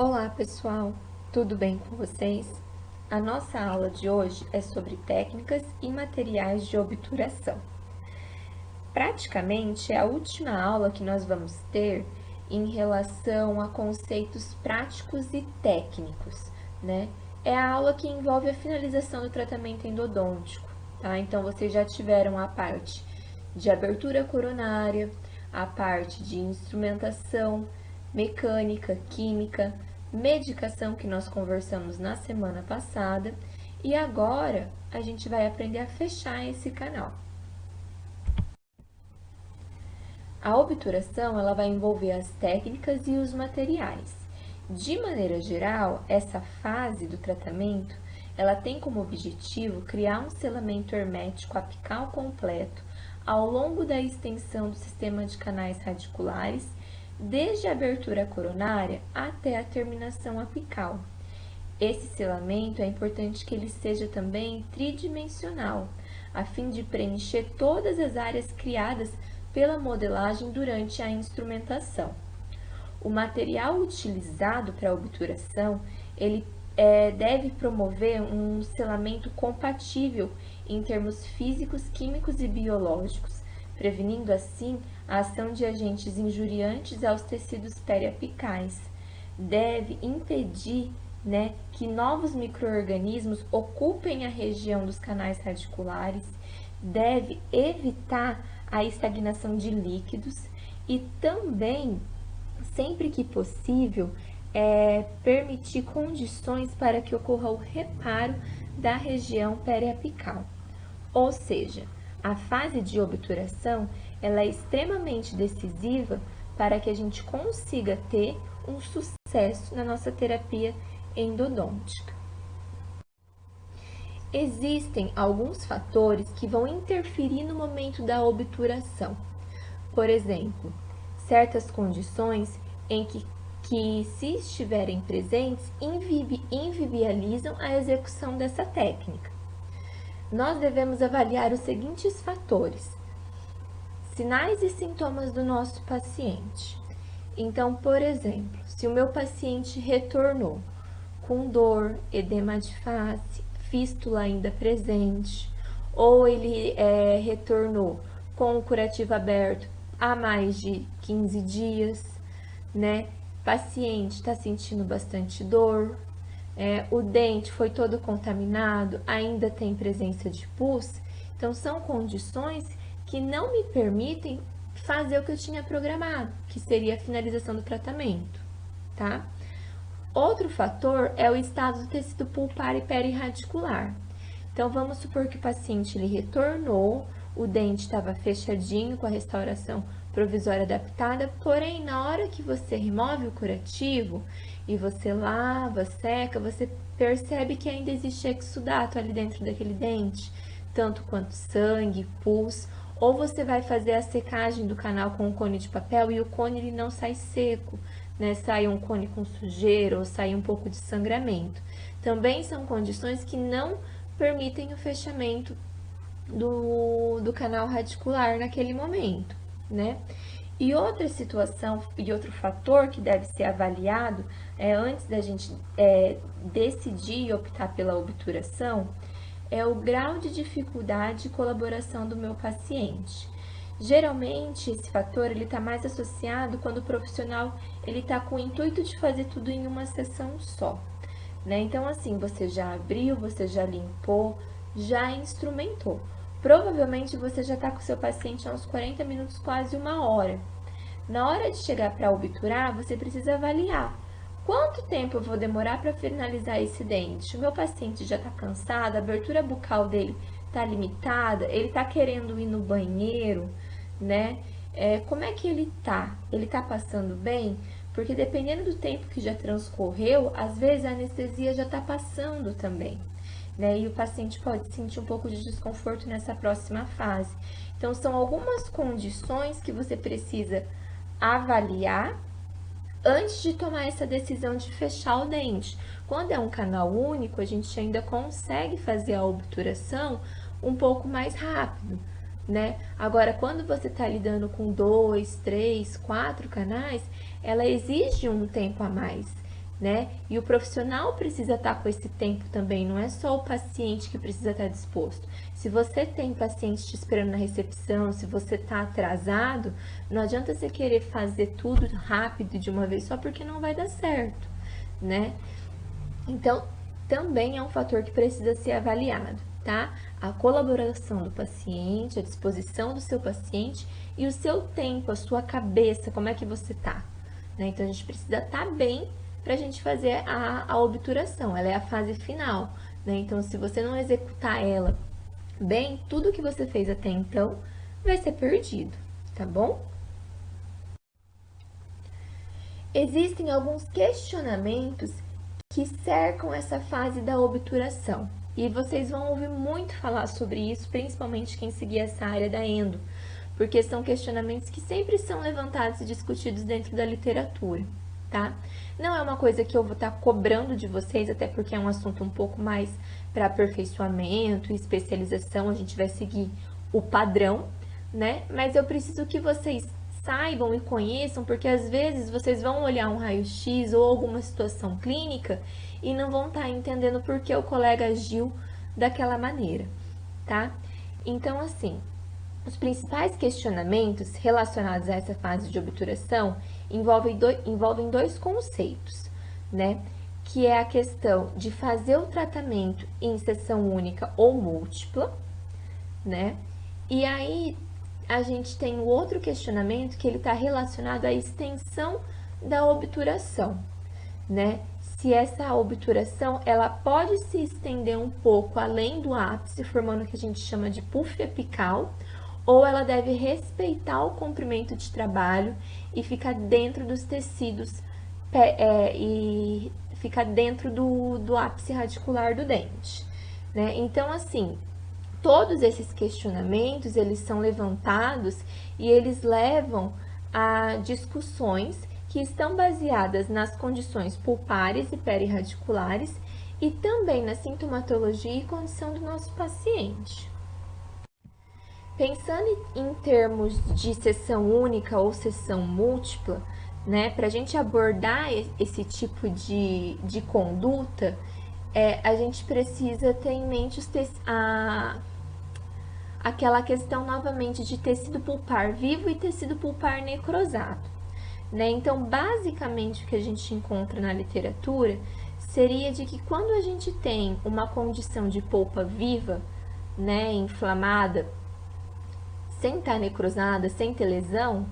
Olá pessoal, tudo bem com vocês? A nossa aula de hoje é sobre técnicas e materiais de obturação. Praticamente é a última aula que nós vamos ter em relação a conceitos práticos e técnicos, né? É a aula que envolve a finalização do tratamento endodôntico, tá? Então vocês já tiveram a parte de abertura coronária, a parte de instrumentação, mecânica, química, medicação que nós conversamos na semana passada e agora a gente vai aprender a fechar esse canal. A obturação ela vai envolver as técnicas e os materiais. De maneira geral, essa fase do tratamento ela tem como objetivo criar um selamento hermético apical completo ao longo da extensão do sistema de canais radiculares, desde a abertura coronária até a terminação apical. Esse selamento é importante que ele seja também tridimensional, a fim de preencher todas as áreas criadas pela modelagem durante a instrumentação. O material utilizado para a obturação, ele deve promover um selamento compatível em termos físicos, químicos e biológicos, prevenindo assim a ação de agentes injuriantes aos tecidos periapicais. Deve impedir que novos micro-organismos ocupem a região dos canais radiculares, deve evitar a estagnação de líquidos e também, sempre que possível, permitir condições para que ocorra o reparo da região periapical. Ou seja, a fase de obturação ela é extremamente decisiva para que a gente consiga ter um sucesso na nossa terapia endodôntica. Existem alguns fatores que vão interferir no momento da obturação. Por exemplo, certas condições em que se estiverem presentes, inviabilizam a execução dessa técnica. Nós devemos avaliar os seguintes fatores: sinais e sintomas do nosso paciente. Então, por exemplo, se o meu paciente retornou com dor, edema de face, fístula ainda presente, ou ele retornou com o curativo aberto há mais de 15 dias, né? Paciente está sentindo bastante dor, o dente foi todo contaminado, ainda tem presença de pus, então são condições que não me permitem fazer o que eu tinha programado, que seria a finalização do tratamento, tá? Outro fator é o estado do tecido pulpar e perirradicular. Então, vamos supor que o paciente ele retornou, o dente estava fechadinho com a restauração provisória adaptada, porém, na hora que você remove o curativo e você lava, seca, você percebe que ainda existe exudato ali dentro daquele dente, tanto quanto sangue, pus, ou você vai fazer a secagem do canal com um cone de papel e o cone ele não sai seco, né? Sai um cone com sujeira ou sai um pouco de sangramento. Também são condições que não permitem o fechamento do canal radicular naquele momento, né? E outra situação e outro fator que deve ser avaliado antes da gente decidir optar pela obturação é o grau de dificuldade e colaboração do meu paciente. Geralmente, esse fator está mais associado quando o profissional está com o intuito de fazer tudo em uma sessão só, né? Então, assim, você já abriu, você já limpou, já instrumentou. Provavelmente, você já está com o seu paciente há uns 40 minutos, quase uma hora. Na hora de chegar para obturar, você precisa avaliar quanto tempo eu vou demorar para finalizar esse dente. O meu paciente já está cansado, a abertura bucal dele está limitada, ele está querendo ir no banheiro, né? Como é que ele tá? Ele tá passando bem? Porque dependendo do tempo que já transcorreu, às vezes a anestesia já tá passando também, né? E o paciente pode sentir um pouco de desconforto nessa próxima fase. Então, são algumas condições que você precisa avaliar antes de tomar essa decisão de fechar o dente. Quando é um canal único, a gente ainda consegue fazer a obturação um pouco mais rápido, né? Agora, quando você está lidando com 2, 3, 4 canais, ela exige um tempo a mais. né? E o profissional precisa estar com esse tempo também, não é só o paciente que precisa estar disposto. Se você tem paciente te esperando na recepção, se você está atrasado, não adianta você querer fazer tudo rápido de uma vez só, porque não vai dar certo, né? Então, também é um fator que precisa ser avaliado, tá? A colaboração do paciente, a disposição do seu paciente e o seu tempo, a sua cabeça, como é que você tá, né? Então, a gente precisa estar bem para a gente fazer a obturação, ela é a fase final, né? Então, se você não executar ela bem, tudo que você fez até então vai ser perdido, tá bom? Existem alguns questionamentos que cercam essa fase da obturação. E vocês vão ouvir muito falar sobre isso, principalmente quem seguir essa área da endo, porque são questionamentos que sempre são levantados e discutidos dentro da literatura, tá? Não é uma coisa que eu vou estar cobrando de vocês, até porque é um assunto um pouco mais para aperfeiçoamento e especialização, a gente vai seguir o padrão, né? Mas eu preciso que vocês saibam e conheçam, porque às vezes vocês vão olhar um raio-x ou alguma situação clínica e não vão estar entendendo por que o colega agiu daquela maneira, tá? Então, assim, os principais questionamentos relacionados a essa fase de obturação envolvem dois conceitos, né? Que é a questão de fazer o tratamento em sessão única ou múltipla, né? E aí a gente tem o outro questionamento que ele está relacionado à extensão da obturação, né? Se essa obturação ela pode se estender um pouco além do ápice, formando o que a gente chama de puff apical, ou ela deve respeitar o comprimento de trabalho e ficar dentro dos tecidos e ficar dentro do ápice radicular do dente, né? Então, assim, todos esses questionamentos, eles são levantados e eles levam a discussões que estão baseadas nas condições pulpares e perirradiculares e também na sintomatologia e condição do nosso paciente. Pensando em termos de sessão única ou sessão múltipla, né, para a gente abordar esse tipo de conduta, a gente precisa ter em mente aquela questão novamente de tecido pulpar vivo e tecido pulpar necrosado, né? Então, basicamente, o que a gente encontra na literatura seria de que quando a gente tem uma condição de polpa viva, né, inflamada, sem estar necrosada, sem ter lesão,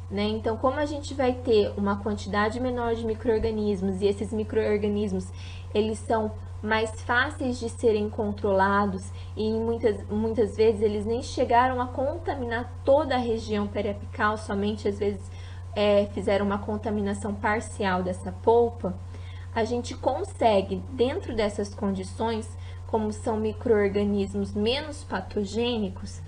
né? Então, como a gente vai ter uma quantidade menor de micro-organismos e esses micro-organismos, eles são mais fáceis de serem controlados e muitas vezes eles nem chegaram a contaminar toda a região periapical, somente às vezes fizeram uma contaminação parcial dessa polpa, a gente consegue, dentro dessas condições, como são micro-organismos menos patogênicos,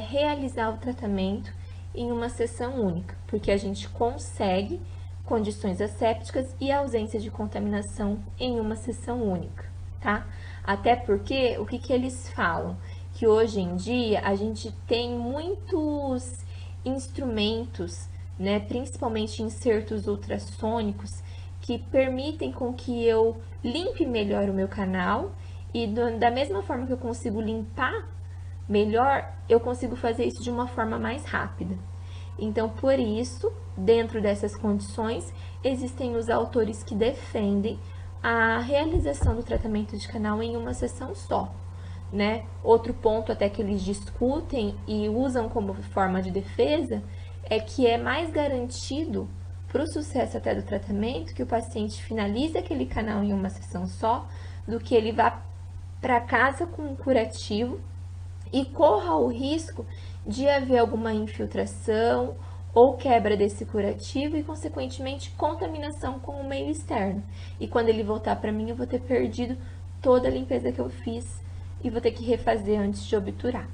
realizar o tratamento em uma sessão única, porque a gente consegue condições assépticas e ausência de contaminação em uma sessão única, tá? Até porque, o que eles falam? Que hoje em dia a gente tem muitos instrumentos, né, principalmente insertos ultrassônicos, que permitem com que eu limpe melhor o meu canal e da mesma forma que eu consigo limpar melhor, eu consigo fazer isso de uma forma mais rápida. Então, por isso, dentro dessas condições, existem os autores que defendem a realização do tratamento de canal em uma sessão só, né? Outro ponto até que eles discutem e usam como forma de defesa é que é mais garantido para o sucesso até do tratamento que o paciente finalize aquele canal em uma sessão só do que ele vá para casa com um curativo e corra o risco de haver alguma infiltração ou quebra desse curativo e, consequentemente, contaminação com o meio externo. E quando ele voltar para mim, eu vou ter perdido toda a limpeza que eu fiz e vou ter que refazer antes de obturar.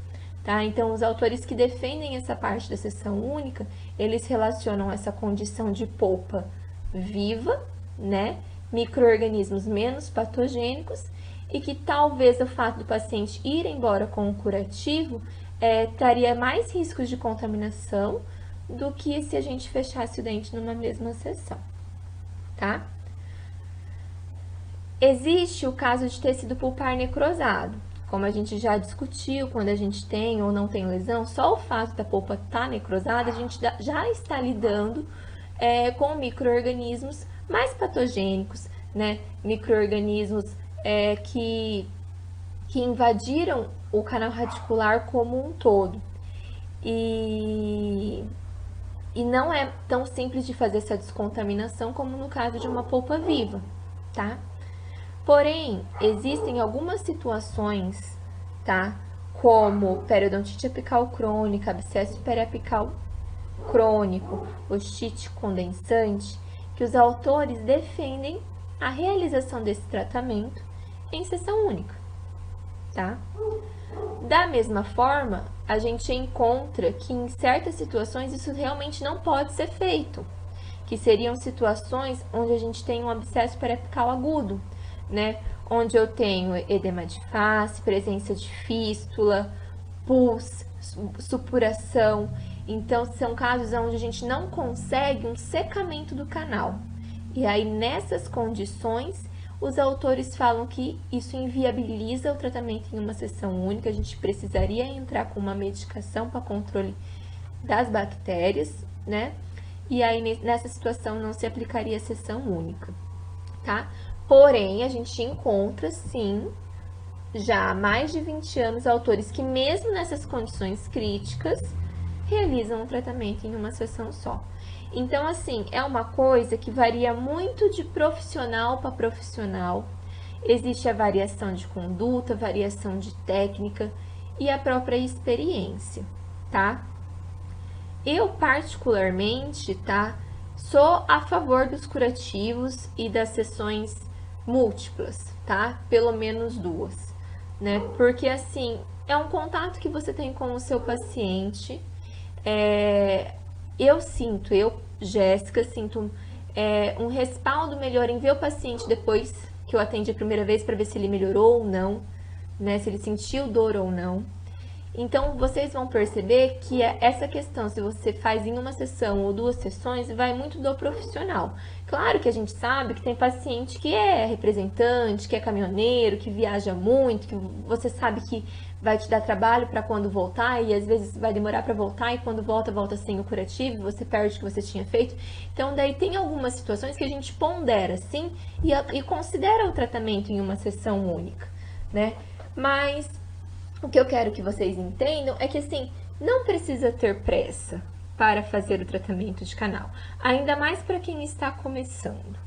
Tá? Então, os autores que defendem essa parte da sessão única, eles relacionam essa condição de polpa viva, né? Micro-organismos menos patogênicos, e que talvez o fato do paciente ir embora com o curativo traria mais riscos de contaminação do que se a gente fechasse o dente numa mesma sessão, tá? Existe o caso de tecido pulpar necrosado. Como a gente já discutiu, quando a gente tem ou não tem lesão, só o fato da polpa estar necrosada, a gente já está lidando com micro-organismos mais patogênicos, né? Micro-organismos que invadiram o canal radicular como um todo. E não é tão simples de fazer essa descontaminação como no caso de uma polpa viva, tá? Porém, existem algumas situações, tá? Como periodontite apical crônica, abscesso periapical crônico, otite condensante, que os autores defendem a realização desse tratamento em sessão única, tá? Da mesma forma, a gente encontra que em certas situações isso realmente não pode ser feito, que seriam situações onde a gente tem um abscesso periapical agudo, né? Onde eu tenho edema de face, presença de fístula, pus, supuração. Então, são casos onde a gente não consegue um secamento do canal. E aí, nessas condições, os autores falam que isso inviabiliza o tratamento em uma sessão única. A gente precisaria entrar com uma medicação para controle das bactérias, né? E aí, nessa situação, não se aplicaria a sessão única, tá? Porém, a gente encontra, sim, já há mais de 20 anos, autores que, mesmo nessas condições críticas, realizam um tratamento em uma sessão só. Então, assim, é uma coisa que varia muito de profissional para profissional. Existe a variação de conduta, variação de técnica e a própria experiência, tá? Eu, particularmente, tá, sou a favor dos curativos e das sessões múltiplas, tá? Pelo menos 2, né? Porque, assim, é um contato que você tem com o seu paciente. Eu, Jéssica, sinto um respaldo melhor em ver o paciente depois que eu atendi a primeira vez para ver se ele melhorou ou não, né? Se ele sentiu dor ou não. Então, vocês vão perceber que essa questão, se você faz em uma sessão ou 2 sessões, vai muito do profissional. Claro que a gente sabe que tem paciente que é representante, que é caminhoneiro, que viaja muito, que você sabe que vai te dar trabalho para quando voltar e às vezes vai demorar para voltar e quando volta, volta sem o curativo, você perde o que você tinha feito. Então, daí tem algumas situações que a gente pondera, sim, e considera o tratamento em uma sessão única, né? Mas o que eu quero que vocês entendam é que, assim, não precisa ter pressa para fazer o tratamento de canal, ainda mais para quem está começando,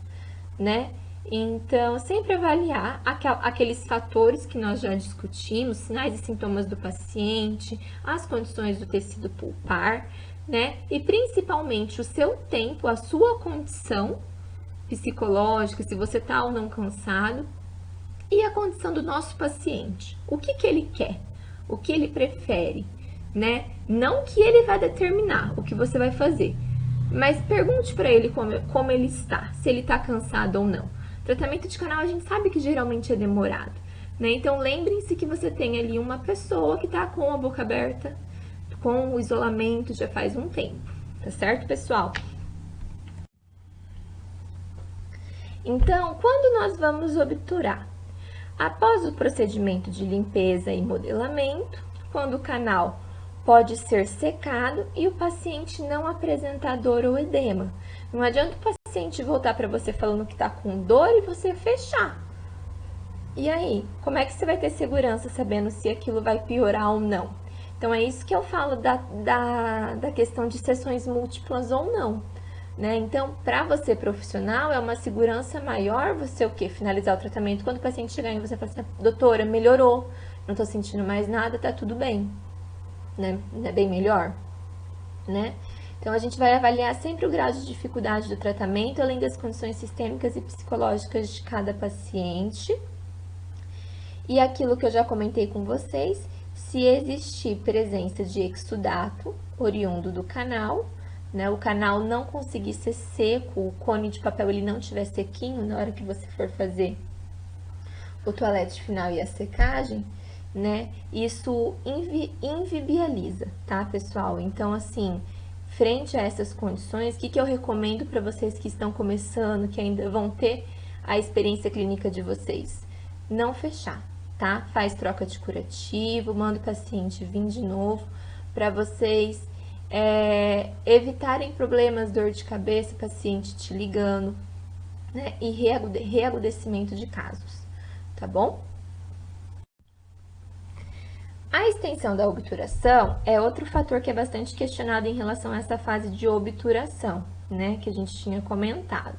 né? Então, sempre avaliar aqueles fatores que nós já discutimos, sinais e sintomas do paciente, as condições do tecido pulpar, né? E principalmente o seu tempo, a sua condição psicológica, se você está ou não cansado, e a condição do nosso paciente. O que ele quer? O que ele prefere? Né? Não que ele vai determinar o que você vai fazer, mas pergunte para ele como ele está, se ele está cansado ou não. Tratamento de canal a gente sabe que geralmente é demorado, né? Então lembrem-se que você tem ali uma pessoa que está com a boca aberta, com o isolamento já faz um tempo, tá certo, pessoal? Então, quando nós vamos obturar? Após o procedimento de limpeza e modelamento, quando o canal pode ser secado e o paciente não apresentar dor ou edema. Não adianta o paciente voltar para você falando que está com dor e você fechar. E aí, como é que você vai ter segurança sabendo se aquilo vai piorar ou não? Então, é isso que eu falo da questão de sessões múltiplas ou não. Né? Então, para você profissional, é uma segurança maior você o quê? Finalizar o tratamento. Quando o paciente chegar em você e falar assim, doutora, melhorou, não tô sentindo mais nada, tá tudo bem. Né? Não é bem melhor? Né? Então, a gente vai avaliar sempre o grau de dificuldade do tratamento, além das condições sistêmicas e psicológicas de cada paciente. E aquilo que eu já comentei com vocês, se existir presença de exudato oriundo do canal, né, o canal não conseguir ser seco, o cone de papel ele não tiver sequinho na hora que você for fazer o toalete final e a secagem, né, isso inviabiliza, tá, pessoal? Então, assim, frente a essas condições, o que eu recomendo para vocês que estão começando, que ainda vão ter a experiência clínica de vocês? Não fechar, tá? Faz troca de curativo, manda o paciente vir de novo para vocês evitarem problemas, dor de cabeça, paciente te ligando, né? E reagudecimento de casos, tá bom? A extensão da obturação é outro fator que é bastante questionado em relação a essa fase de obturação, né, que a gente tinha comentado.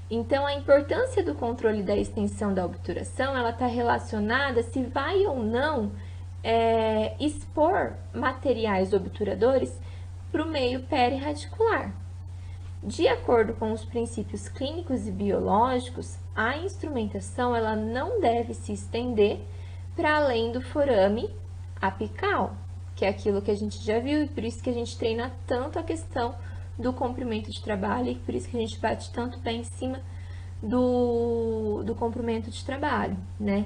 Então, a importância do controle da extensão da obturação, ela está relacionada se vai ou não expor materiais obturadores para o meio perirradicular. De acordo com os princípios clínicos e biológicos, a instrumentação ela não deve se estender para além do forame apical, que é aquilo que a gente já viu, e por isso que a gente treina tanto a questão do comprimento de trabalho, e por isso que a gente bate tanto pé em cima do comprimento de trabalho, né?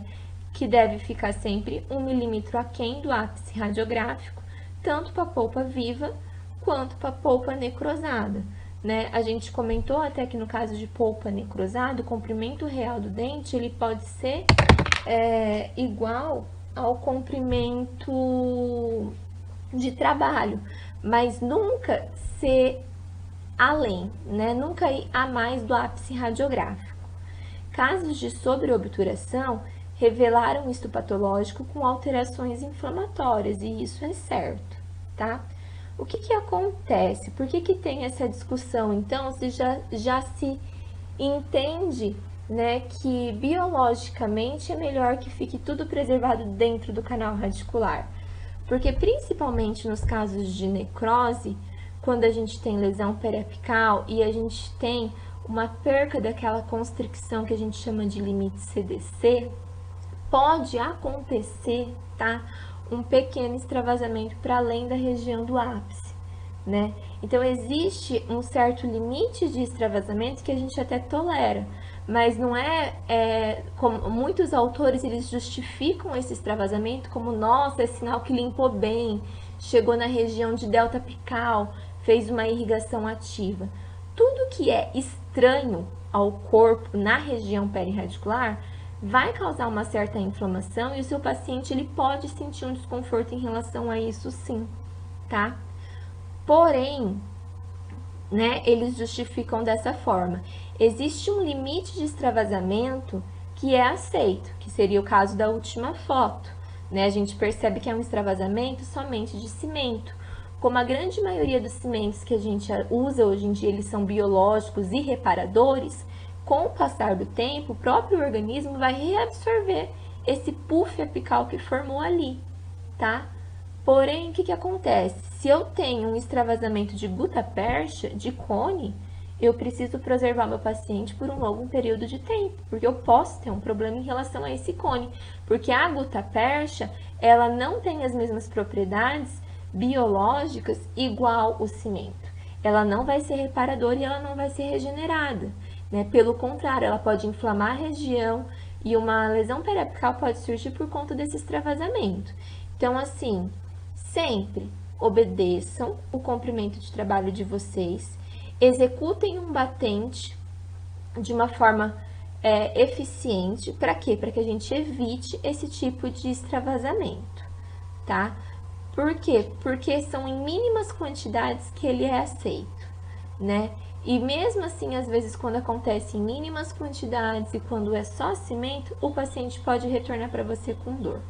Que deve ficar sempre 1 milímetro aquém do ápice radiográfico, tanto para a polpa viva quanto para a polpa necrosada, né? A gente comentou até que no caso de polpa necrosada, o comprimento real do dente ele pode ser igual ao comprimento de trabalho, mas nunca ser além, né? Nunca ir a mais do ápice radiográfico. Casos de sobreobturação revelaram isto patológico com alterações inflamatórias, e isso é certo, tá? O que acontece? Por que tem essa discussão, então, se já se entende, né, que biologicamente é melhor que fique tudo preservado dentro do canal radicular? Porque principalmente nos casos de necrose, quando a gente tem lesão periapical e a gente tem uma perca daquela constricção que a gente chama de limite CDC, pode acontecer, tá? Um pequeno extravasamento para além da região do ápice, né? Então, existe um certo limite de extravasamento que a gente até tolera, mas não como muitos autores, eles justificam esse extravasamento como, nossa, é sinal que limpou bem, chegou na região de delta apical, fez uma irrigação ativa. Tudo que é estranho ao corpo na região perirradicular vai causar uma certa inflamação e o seu paciente ele pode sentir um desconforto em relação a isso sim, tá? Porém, né, eles justificam dessa forma. Existe um limite de extravasamento que é aceito, que seria o caso da última foto, né? A gente percebe que é um extravasamento somente de cimento. Como a grande maioria dos cimentos que a gente usa hoje em dia, eles são biológicos e reparadores, com o passar do tempo, o próprio organismo vai reabsorver esse puff apical que formou ali, tá? Porém, o que acontece? Se eu tenho um extravasamento de gutta-percha, de cone, eu preciso preservar meu paciente por um longo período de tempo, porque eu posso ter um problema em relação a esse cone, porque a gutta-percha, ela não tem as mesmas propriedades biológicas igual o cimento. Ela não vai ser reparadora e ela não vai ser regenerada, né? Pelo contrário, ela pode inflamar a região e uma lesão periapical pode surgir por conta desse extravasamento. Então, assim, sempre obedeçam o comprimento de trabalho de vocês, executem um batente de uma forma eficiente. Para quê? Para que a gente evite esse tipo de extravasamento, tá? Por quê? Porque são em mínimas quantidades que ele é aceito, né? E mesmo assim, às vezes, quando acontece em mínimas quantidades e quando é só cimento, o paciente pode retornar para você com dor,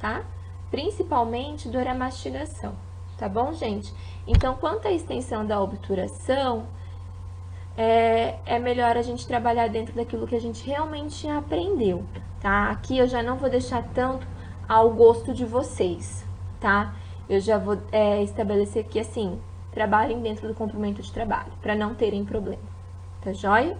tá? Principalmente dor à mastigação, tá bom, gente? Então, quanto à extensão da obturação, é melhor a gente trabalhar dentro daquilo que a gente realmente aprendeu, tá? Aqui eu já não vou deixar tanto ao gosto de vocês, tá? Eu já vou estabelecer que, assim, trabalhem dentro do comprimento de trabalho, para não terem problema, tá joia?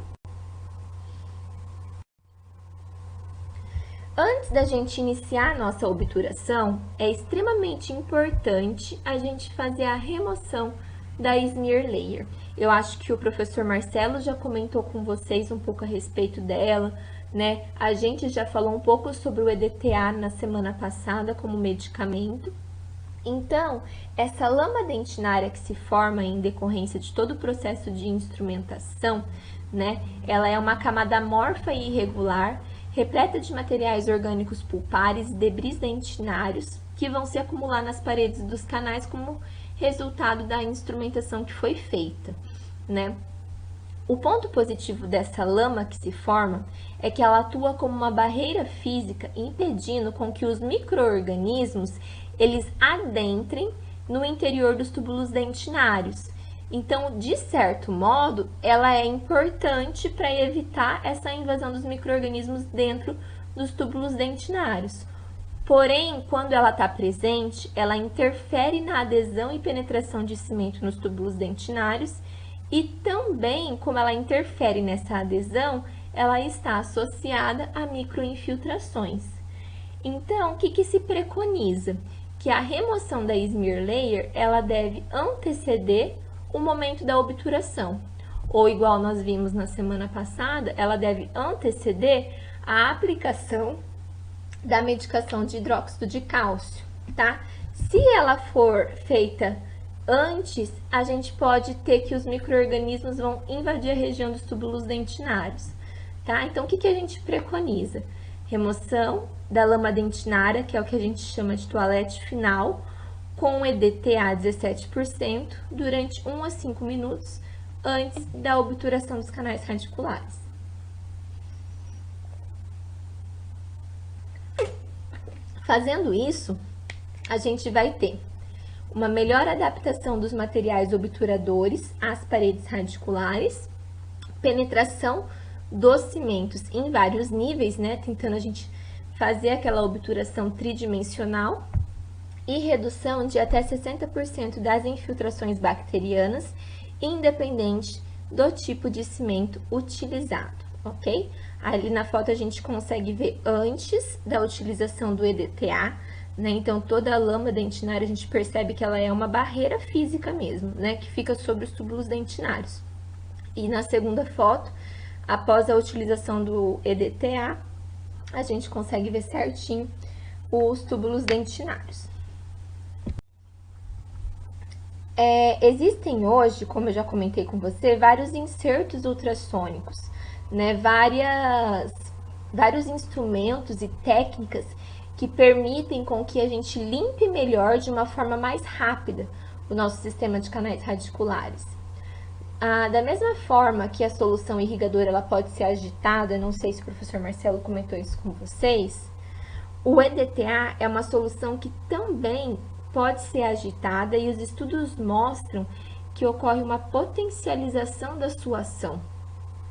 Antes da gente iniciar a nossa obturação, é extremamente importante a gente fazer a remoção da smear layer. Eu acho que o professor Marcelo já comentou com vocês um pouco a respeito dela, né? A gente já falou um pouco sobre o EDTA na semana passada como medicamento. Então, essa lama dentinária que se forma em decorrência de todo o processo de instrumentação, né? Ela é uma camada amorfa e irregular, repleta de materiais orgânicos pulpares e debris dentinários que vão se acumular nas paredes dos canais como resultado da instrumentação que foi feita, né? O ponto positivo dessa lama que se forma é que ela atua como uma barreira física, impedindo com que os micro-organismos eles adentrem no interior dos túbulos dentinários. Então, de certo modo, ela é importante para evitar essa invasão dos micro-organismos dentro dos túbulos dentinários. Porém, quando ela está presente, ela interfere na adesão e penetração de cimento nos túbulos dentinários e também, como ela interfere nessa adesão, ela está associada a microinfiltrações. Então, o que se preconiza? Que a remoção da smear layer, ela deve anteceder o momento da obturação. Ou, igual nós vimos na semana passada, ela deve anteceder a aplicação da medicação de hidróxido de cálcio, tá? Se ela for feita antes, a gente pode ter que os micro-organismos vão invadir a região dos túbulos dentinários, tá? Então, o que a gente preconiza? Remoção da lama dentinária, que é o que a gente chama de toalete final, com EDTA 17% durante 1 a 5 minutos antes da obturação dos canais radiculares. Fazendo isso, a gente vai ter uma melhor adaptação dos materiais obturadores às paredes radiculares, penetração dos cimentos em vários níveis, né? Tentando a gente fazer aquela obturação tridimensional e redução de até 60% das infiltrações bacterianas, independente do tipo de cimento utilizado, ok? Ali na foto a gente consegue ver antes da utilização do EDTA, né? Então, toda a lama dentinária a gente percebe que ela é uma barreira física mesmo, né? Que fica sobre os túbulos dentinários. E na segunda foto, após a utilização do EDTA, a gente consegue ver certinho os túbulos dentinários. Existem hoje, como eu já comentei com você, vários insertos ultrassônicos, né? Vários instrumentos e técnicas que permitem com que a gente limpe melhor de uma forma mais rápida o nosso sistema de canais radiculares. Da mesma forma que a solução irrigadora ela pode ser agitada, não sei se o professor Marcelo comentou isso com vocês, o EDTA é uma solução que também pode ser agitada e os estudos mostram que ocorre uma potencialização da sua ação,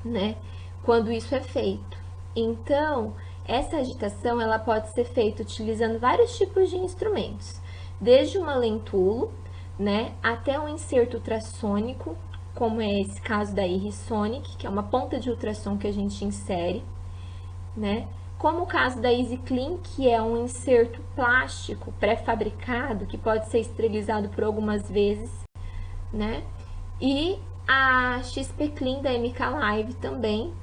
né? Quando isso é feito. Então, essa agitação ela pode ser feita utilizando vários tipos de instrumentos, desde uma lentulo, né, até um inserto ultrassônico, como é esse caso da Irrisonic, que é uma ponta de ultrassom que a gente insere, né? Como o caso da EasyClean, que é um inserto plástico pré-fabricado, que pode ser esterilizado por algumas vezes, né? E a XP Clean da MK Live também,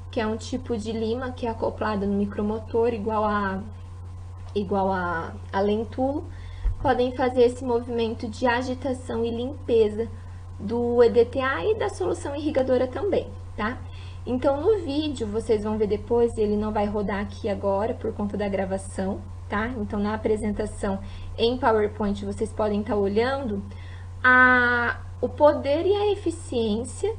que é um tipo de lima que é acoplada no micromotor, igual a lentulo, podem fazer esse movimento de agitação e limpeza do EDTA e da solução irrigadora também, tá? Então, no vídeo, vocês vão ver depois, ele não vai rodar aqui agora por conta da gravação, tá? Então, na apresentação em PowerPoint, vocês podem estar olhando o poder e a eficiência,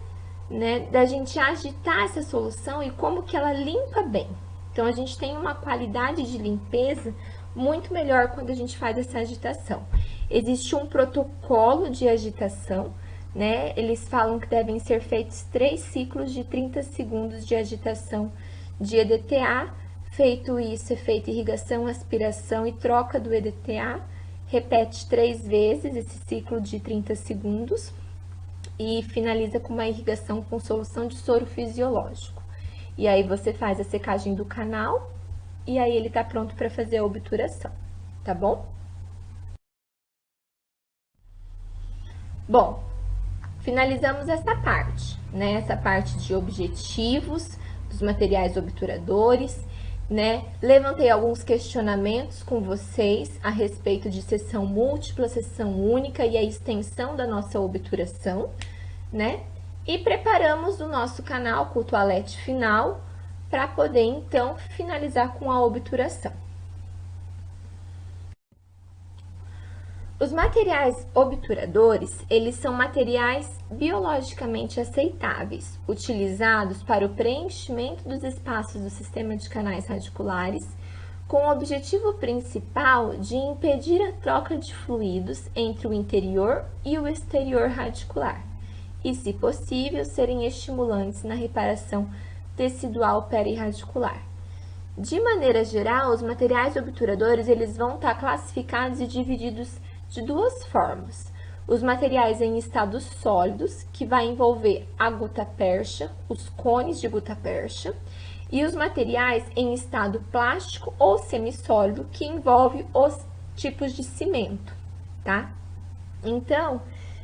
né, da gente agitar essa solução e como que ela limpa bem. Então, a gente tem uma qualidade de limpeza muito melhor quando a gente faz essa agitação. Existe um protocolo de agitação, né? Eles falam que devem ser feitos 3 ciclos de 30 segundos de agitação de EDTA. Feito isso, é feita irrigação, aspiração e troca do EDTA. Repete 3 vezes esse ciclo de 30 segundos e finaliza com uma irrigação com solução de soro fisiológico. E aí você faz a secagem do canal e aí ele tá pronto para fazer a obturação, tá bom? Bom, finalizamos essa parte, né? Essa parte de objetivos dos materiais obturadores, né? Levantei alguns questionamentos com vocês a respeito de seção múltipla, seção única e a extensão da nossa obturação, né? E preparamos o nosso canal com o toalete final para poder, então, finalizar com a obturação. Os materiais obturadores, eles são materiais biologicamente aceitáveis, utilizados para o preenchimento dos espaços do sistema de canais radiculares, com o objetivo principal de impedir a troca de fluidos entre o interior e o exterior radicular, e, se possível, serem estimulantes na reparação tecidual perirradicular. De maneira geral, os materiais obturadores eles vão estar classificados e divididos de duas formas. Os materiais em estados sólidos, que vai envolver a gutta-percha, os cones de gutta-percha, e os materiais em estado plástico ou semissólido, que envolve os tipos de cimento, tá? Então,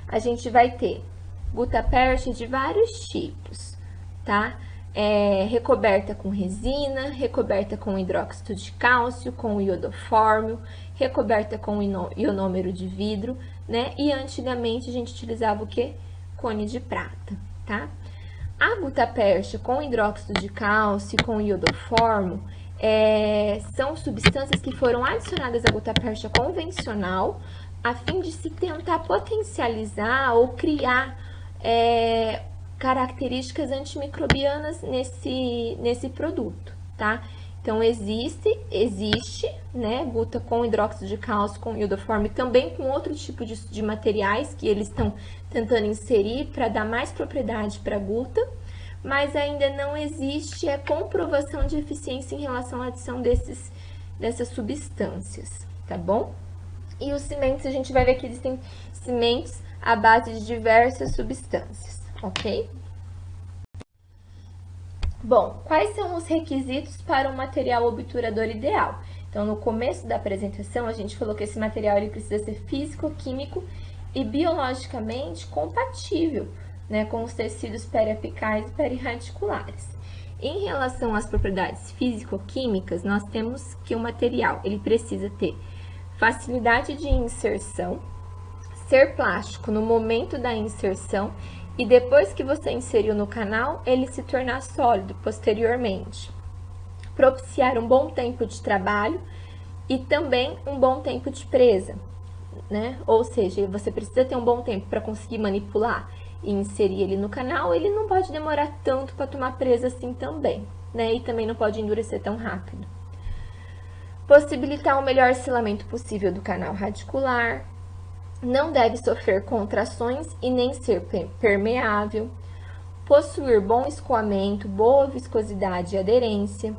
a gente vai ter gutta-percha de vários tipos, tá? Recoberta com resina, recoberta com hidróxido de cálcio, com iodofórmio, recoberta com ionômero de vidro, né? E antigamente a gente utilizava o que? Cone de prata, tá? A gutta-percha com hidróxido de cálcio e com iodofórmio são substâncias que foram adicionadas à gutta-percha convencional a fim de se tentar potencializar ou criar características antimicrobianas nesse produto, tá? Então, existe, né, guta com hidróxido de cálcio, com iodoforme, também com outro tipo de materiais que eles estão tentando inserir para dar mais propriedade para a guta, mas ainda não existe a comprovação de eficiência em relação à adição dessas substâncias, tá bom? E os cimentos, a gente vai ver que existem cimentos à base de diversas substâncias, ok? Bom, quais são os requisitos para um material obturador ideal? Então, no começo da apresentação, a gente falou que esse material ele precisa ser físico, químico e biologicamente compatível, né, com os tecidos periapicais e perirradiculares. Em relação às propriedades físico-químicas, nós temos que o material ele precisa ter facilidade de inserção, ser plástico no momento da inserção e depois que você inseriu no canal, ele se tornar sólido posteriormente. Propiciar um bom tempo de trabalho e também um bom tempo de presa, né? Ou seja, você precisa ter um bom tempo para conseguir manipular e inserir ele no canal, ele não pode demorar tanto para tomar presa assim também, né? E também não pode endurecer tão rápido. Possibilitar o melhor selamento possível do canal radicular, não deve sofrer contrações e nem ser permeável, possuir bom escoamento, boa viscosidade e aderência,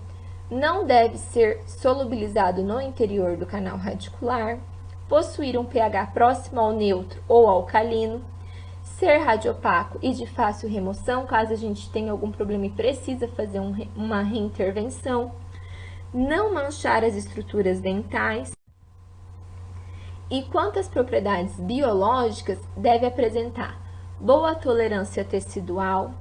não deve ser solubilizado no interior do canal radicular, possuir um pH próximo ao neutro ou alcalino, ser radiopaco e de fácil remoção, caso a gente tenha algum problema e precisa fazer uma reintervenção, não manchar as estruturas dentais. E quanto às propriedades biológicas, deve apresentar boa tolerância tecidual,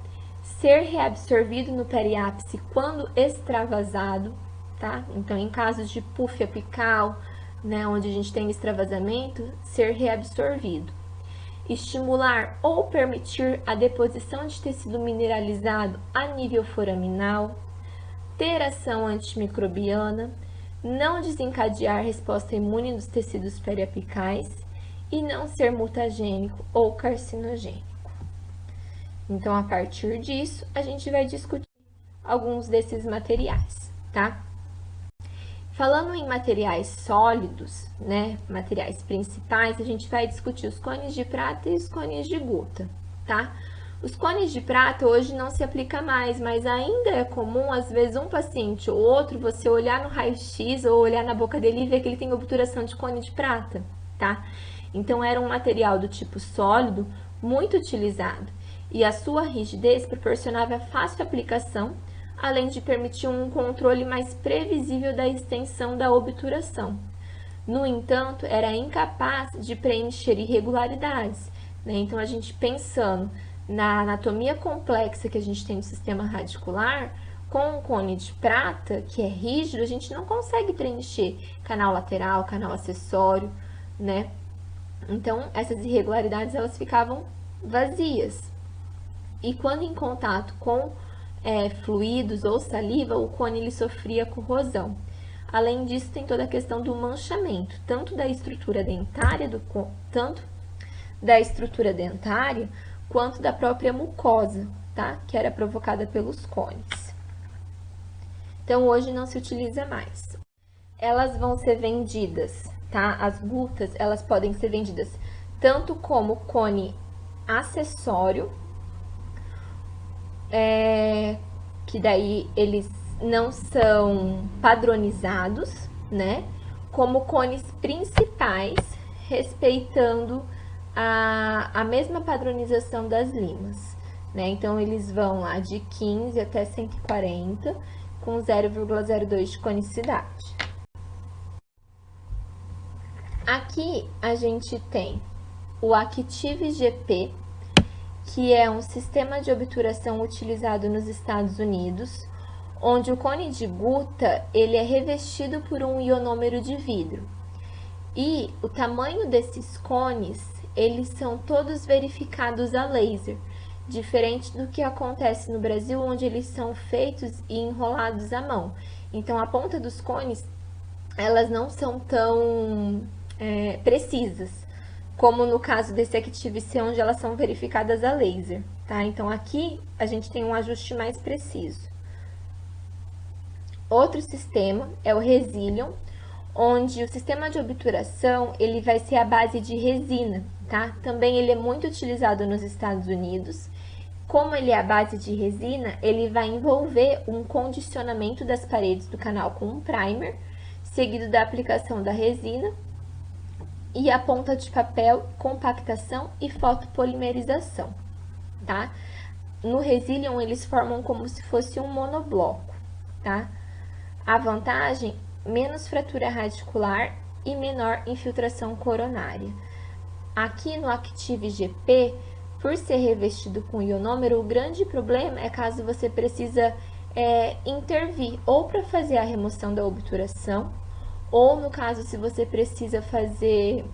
ser reabsorvido no periápice quando extravasado, tá? Então, em casos de puff apical, né, onde a gente tem extravasamento, ser reabsorvido. Estimular ou permitir a deposição de tecido mineralizado a nível foraminal, ter ação antimicrobiana, não desencadear resposta imune dos tecidos periapicais e não ser mutagênico ou carcinogênico. Então, a partir disso, a gente vai discutir alguns desses materiais, tá? Falando em materiais sólidos, né, materiais principais, a gente vai discutir os cones de prata e os cones de guta, tá? Os cones de prata hoje não se aplica mais, mas ainda é comum, às vezes, um paciente ou outro, você olhar no raio-x ou olhar na boca dele e ver que ele tem obturação de cone de prata, tá? Então, era um material do tipo sólido, muito utilizado, e a sua rigidez proporcionava fácil aplicação, além de permitir um controle mais previsível da extensão da obturação. No entanto, era incapaz de preencher irregularidades, né? Então, a gente pensando na anatomia complexa que a gente tem no sistema radicular, com um cone de prata, que é rígido, a gente não consegue preencher canal lateral, canal acessório, né? Então, essas irregularidades, elas ficavam vazias. e quando em contato com fluidos ou saliva, o cone ele sofria corrosão. Além disso, tem toda a questão do manchamento, tanto da estrutura dentária, quanto da própria mucosa, tá? Que era provocada pelos cones. Então, hoje não se utiliza mais. Elas vão ser vendidas, tá? As gutas, elas podem ser vendidas tanto como cone acessório, que daí eles não são padronizados, né? Como cones principais, respeitando a mesma padronização das limas, né? Então, eles vão lá de 15 até 140, com 0,02 de conicidade. Aqui a gente tem o Active GP, que é um sistema de obturação utilizado nos Estados Unidos, onde o cone de guta ele é revestido por um ionômero de vidro. E o tamanho desses cones, eles são todos verificados a laser, diferente do que acontece no Brasil, onde eles são feitos e enrolados à mão. Então, a ponta dos cones, elas não são tão precisas, como no caso desse Active C, onde elas são verificadas a laser, tá? Então, aqui a gente tem um ajuste mais preciso. Outro sistema é o Resilion, onde o sistema de obturação, ele vai ser à base de resina, tá? Também ele é muito utilizado nos Estados Unidos. Como ele é à base de resina, ele vai envolver um condicionamento das paredes do canal com um primer, seguido da aplicação da resina, e a ponta de papel, compactação e fotopolimerização, tá? No Resilion, eles formam como se fosse um monobloco, tá? A vantagem, menos fratura radicular e menor infiltração coronária. Aqui no Active GP, por ser revestido com ionômero, o grande problema é caso você precisa intervir ou para fazer a remoção da obturação, ou no caso se você precisa fazer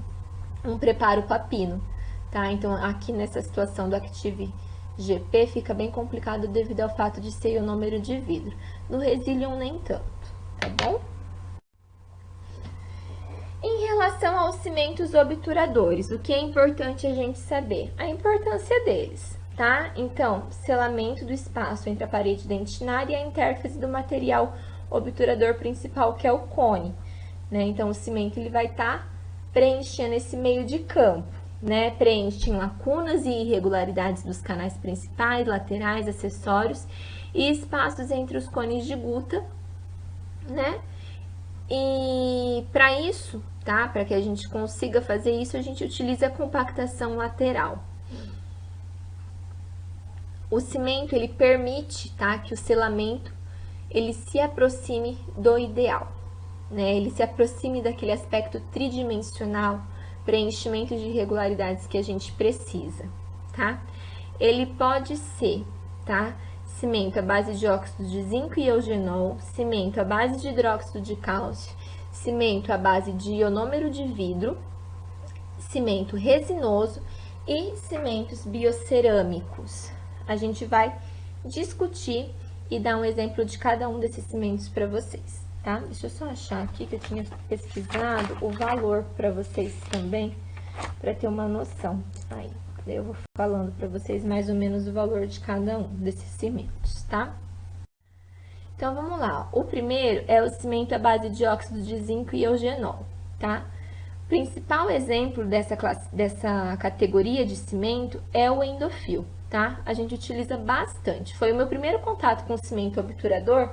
um preparo papino, tá? Então, aqui nessa situação do Active GP fica bem complicado devido ao fato de ser ionômero de vidro. No Resilion nem tanto, tá bom? Em relação aos cimentos obturadores, o que é importante a gente saber? A importância deles, tá? Então, selamento do espaço entre a parede dentinária e a interface do material obturador principal, que é o cone, né? Então, o cimento ele vai estar preenchendo esse meio de campo, né? Preenche em lacunas e irregularidades dos canais principais, laterais, acessórios e espaços entre os cones de guta, né? E para isso, tá? Para que a gente consiga fazer isso, a gente utiliza a compactação lateral. O cimento, ele permite, tá? Que o selamento, ele se aproxime do ideal, né? Ele se aproxime daquele aspecto tridimensional, preenchimento de irregularidades que a gente precisa, tá? Ele pode ser, tá? Cimento à base de óxido de zinco e eugenol, cimento à base de hidróxido de cálcio, cimento à base de ionômero de vidro, cimento resinoso e cimentos biocerâmicos. A gente vai discutir e dar um exemplo de cada um desses cimentos para vocês, tá? Deixa eu só achar aqui que eu tinha pesquisado o valor para vocês também, para ter uma noção. Aí, eu vou falando para vocês mais ou menos o valor de cada um desses cimentos, tá? Então, vamos lá. O primeiro é o cimento à base de óxido de zinco e eugenol, tá? O principal exemplo dessa categoria de cimento é o Endofil, tá? A gente utiliza bastante. Foi o meu primeiro contato com o cimento obturador,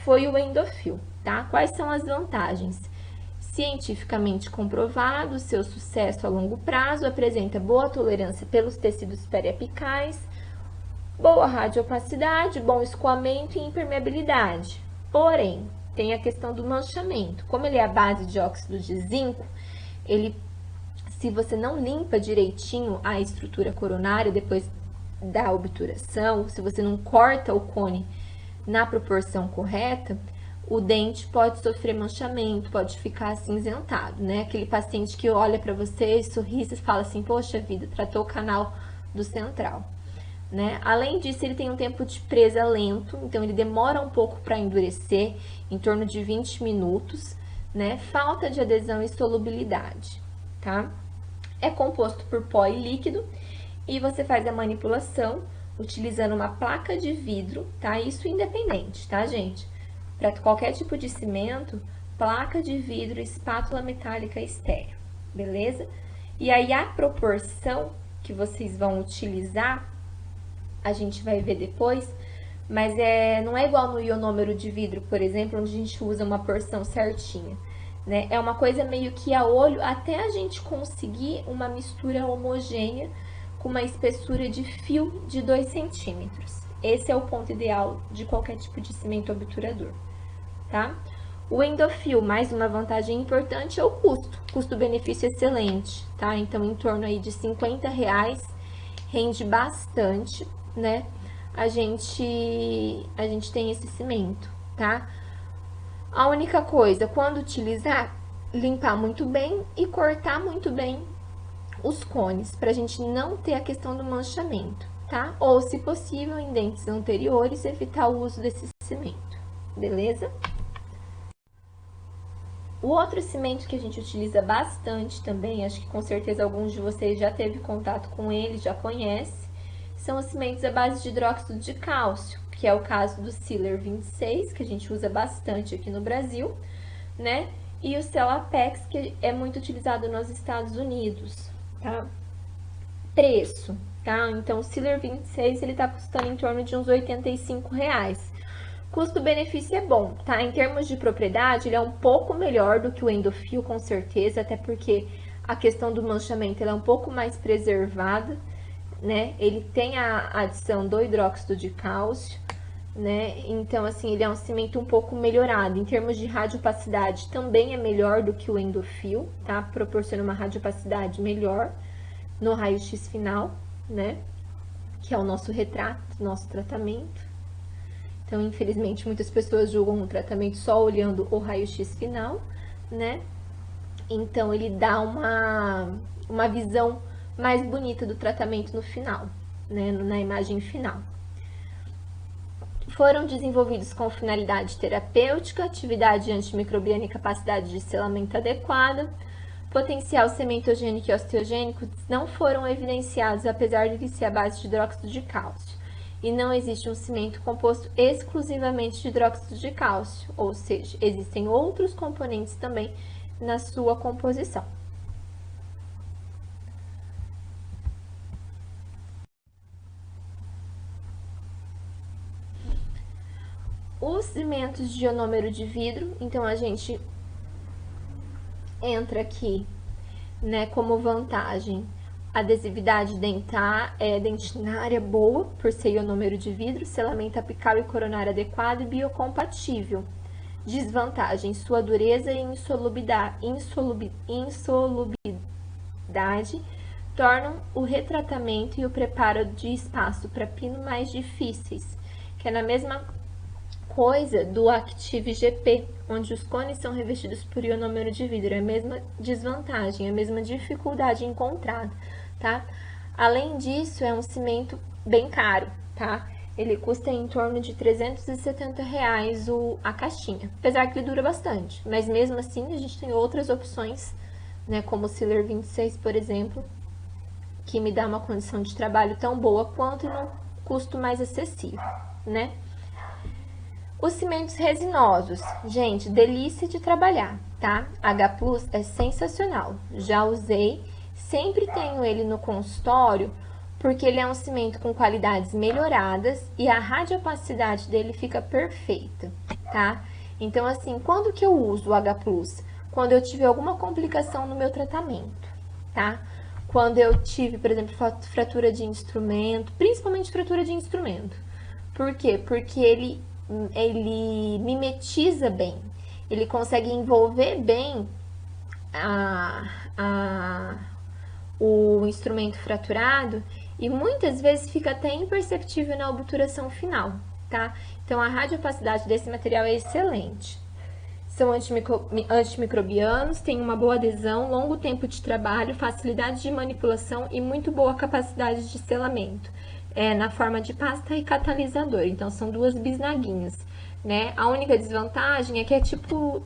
foi o Endofil, tá? Quais são as vantagens? Cientificamente comprovado, seu sucesso a longo prazo, apresenta boa tolerância pelos tecidos periapicais, boa radiopacidade, bom escoamento e impermeabilidade. Porém, tem a questão do manchamento. Como ele é à base de óxido de zinco, se você não limpa direitinho a estrutura coronária depois da obturação, se você não corta o cone na proporção correta, o dente pode sofrer manchamento, pode ficar acinzentado, né? Aquele paciente que olha para você, sorri e fala assim, poxa vida, tratou o canal do central. né? Além disso, ele tem um tempo de presa lento, então ele demora um pouco para endurecer, em torno de 20 minutos, né? Falta de adesão e solubilidade, tá? É composto por pó e líquido e você faz a manipulação utilizando uma placa de vidro, tá? Isso independente, tá, gente? Para qualquer tipo de cimento, placa de vidro, espátula metálica estéreo, beleza? E aí a proporção que vocês vão utilizar, a gente vai ver depois, mas não é igual no ionômero de vidro, por exemplo, onde a gente usa uma porção certinha, né? É uma coisa meio que a olho, até a gente conseguir uma mistura homogênea com uma espessura de fio de 2 centímetros. Esse é o ponto ideal de qualquer tipo de cimento obturador, tá? O Endofil, mais uma vantagem importante é o custo. Custo-benefício excelente, tá? Então, em torno aí de R$50, rende bastante, né? A gente tem esse cimento, tá? A única coisa, quando utilizar, limpar muito bem e cortar muito bem os cones, pra gente não ter a questão do manchamento, tá? Ou, se possível, em dentes anteriores, evitar o uso desse cimento, beleza? O outro cimento que a gente utiliza bastante também, acho que com certeza alguns de vocês já teve contato com ele, já conhece, são os cimentos à base de hidróxido de cálcio, que é o caso do Sealer 26, que a gente usa bastante aqui no Brasil, né? E o Celapex, que é muito utilizado nos Estados Unidos, tá? Preço, tá? Então, o Sealer 26, ele tá custando em torno de uns R$85. Custo-benefício é bom, tá? Em termos de propriedade, ele é um pouco melhor do que o Endofil, com certeza, até porque a questão do manchamento ela é um pouco mais preservada, né? Ele tem a adição do hidróxido de cálcio, né? Então, assim, ele é um cimento um pouco melhorado. Em termos de radiopacidade, também é melhor do que o Endofil, tá? Proporciona uma radiopacidade melhor no raio-x final, né? Que é o nosso retrato, nosso tratamento. Então, infelizmente, muitas pessoas julgam o tratamento só olhando o raio-x final, né? Então, ele dá uma visão mais bonita do tratamento no final, né? Na imagem final. Foram desenvolvidos com finalidade terapêutica, atividade antimicrobiana e capacidade de selamento adequada. Potencial sementogênico e osteogênico não foram evidenciados, apesar de ser a base de hidróxido de cálcio. E não existe um cimento composto exclusivamente de hidróxido de cálcio, ou seja, existem outros componentes também na sua composição. Os cimentos de ionômero de vidro, então a gente entra aqui, né, como vantagem, adesividade dentinária boa, por ser ionômero de vidro, selamento apical e coronário adequado e biocompatível. Desvantagem, sua dureza e insolubidade tornam o retratamento e o preparo de espaço para pino mais difíceis, que é na mesma coisa do Active GP, onde os cones são revestidos por ionômero de vidro, é a mesma desvantagem, a mesma dificuldade encontrada, tá? Além disso, é um cimento bem caro, tá? Ele custa em torno de R$370 a caixinha, apesar que ele dura bastante, mas mesmo assim a gente tem outras opções, né, como o Sealer 26, por exemplo, que me dá uma condição de trabalho tão boa quanto e num custo mais acessível, né? Os cimentos resinosos, gente, delícia de trabalhar, tá? H+ é sensacional, já usei, sempre tenho ele no consultório, porque ele é um cimento com qualidades melhoradas e a radiopacidade dele fica perfeita, tá? Então, assim, quando que eu uso o H+? Quando eu tive alguma complicação no meu tratamento, tá? Quando eu tive, por exemplo, fratura de instrumento, principalmente fratura de instrumento. Por quê? Porque ele mimetiza bem, ele consegue envolver bem o instrumento fraturado e muitas vezes fica até imperceptível na obturação final, tá? Então, a radiopacidade desse material é excelente. São antimicrobianos, têm uma boa adesão, longo tempo de trabalho, facilidade de manipulação e muito boa capacidade de selamento. na forma de pasta e catalisador. Então, são duas bisnaguinhas, né? A única desvantagem é que é tipo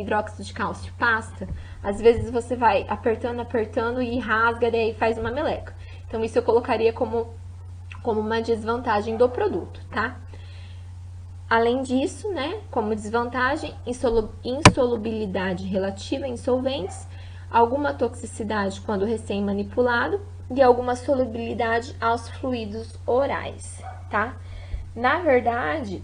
hidróxido de cálcio pasta. Às vezes você vai apertando, apertando e rasga, daí faz uma meleca. Então, isso eu colocaria como uma desvantagem do produto, tá? Além disso, né, como desvantagem, insolubilidade relativa em solventes, alguma toxicidade quando recém-manipulado e alguma solubilidade aos fluidos orais, tá? Na verdade,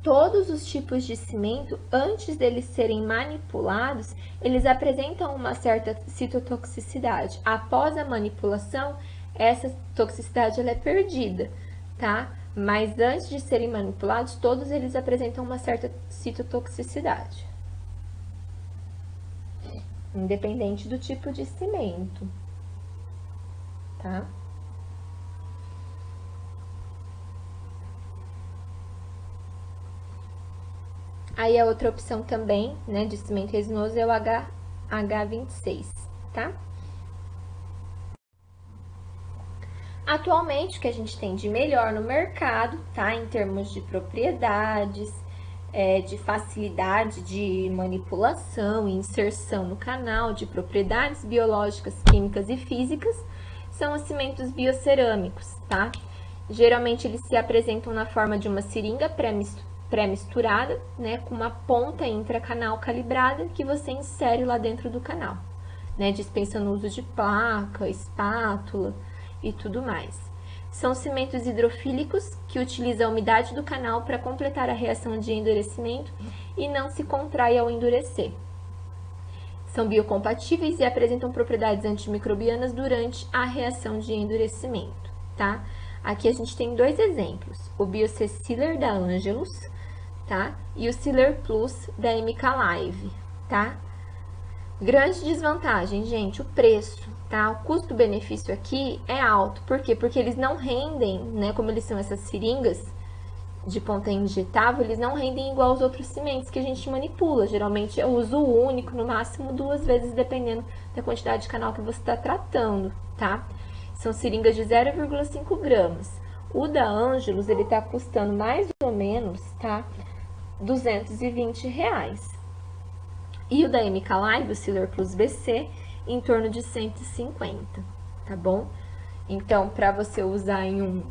todos os tipos de cimento, antes deles serem manipulados, eles apresentam uma certa citotoxicidade. Após a manipulação, essa toxicidade ela é perdida, tá? Mas antes de serem manipulados, todos eles apresentam uma certa citotoxicidade. Independente do tipo de cimento, tá? Aí a outra opção também, né, de cimento resinoso é o H26, tá? Atualmente, o que a gente tem de melhor no mercado, tá? Em termos de propriedades, de facilidade de manipulação e inserção no canal, de propriedades biológicas, químicas e físicas, são os cimentos biocerâmicos, tá? Geralmente, eles se apresentam na forma de uma seringa pré-misturada, né? Com uma ponta intracanal calibrada que você insere lá dentro do canal, né? Dispensando o uso de placa, espátula e tudo mais. São cimentos hidrofílicos que utilizam a umidade do canal para completar a reação de endurecimento e não se contrai ao endurecer. São biocompatíveis e apresentam propriedades antimicrobianas durante a reação de endurecimento, tá? Aqui a gente tem dois exemplos, o BioCealer da Angelus, tá? E o Sealer Plus da MK Live, tá? Grande desvantagem, gente, o preço, tá? O custo-benefício aqui é alto. Por quê? Porque eles não rendem, né? Como eles são essas seringas de ponta injetável, eles não rendem igual aos outros cimentos que a gente manipula. Geralmente é uso único, no máximo 2 vezes, dependendo da quantidade de canal que você está tratando, tá? São seringas de 0,5 gramas. O da Angelus, ele tá custando mais ou menos, tá? R$220. E o da MK Live, o Sealer Plus BC, em torno de 150, tá bom? Então, para você usar em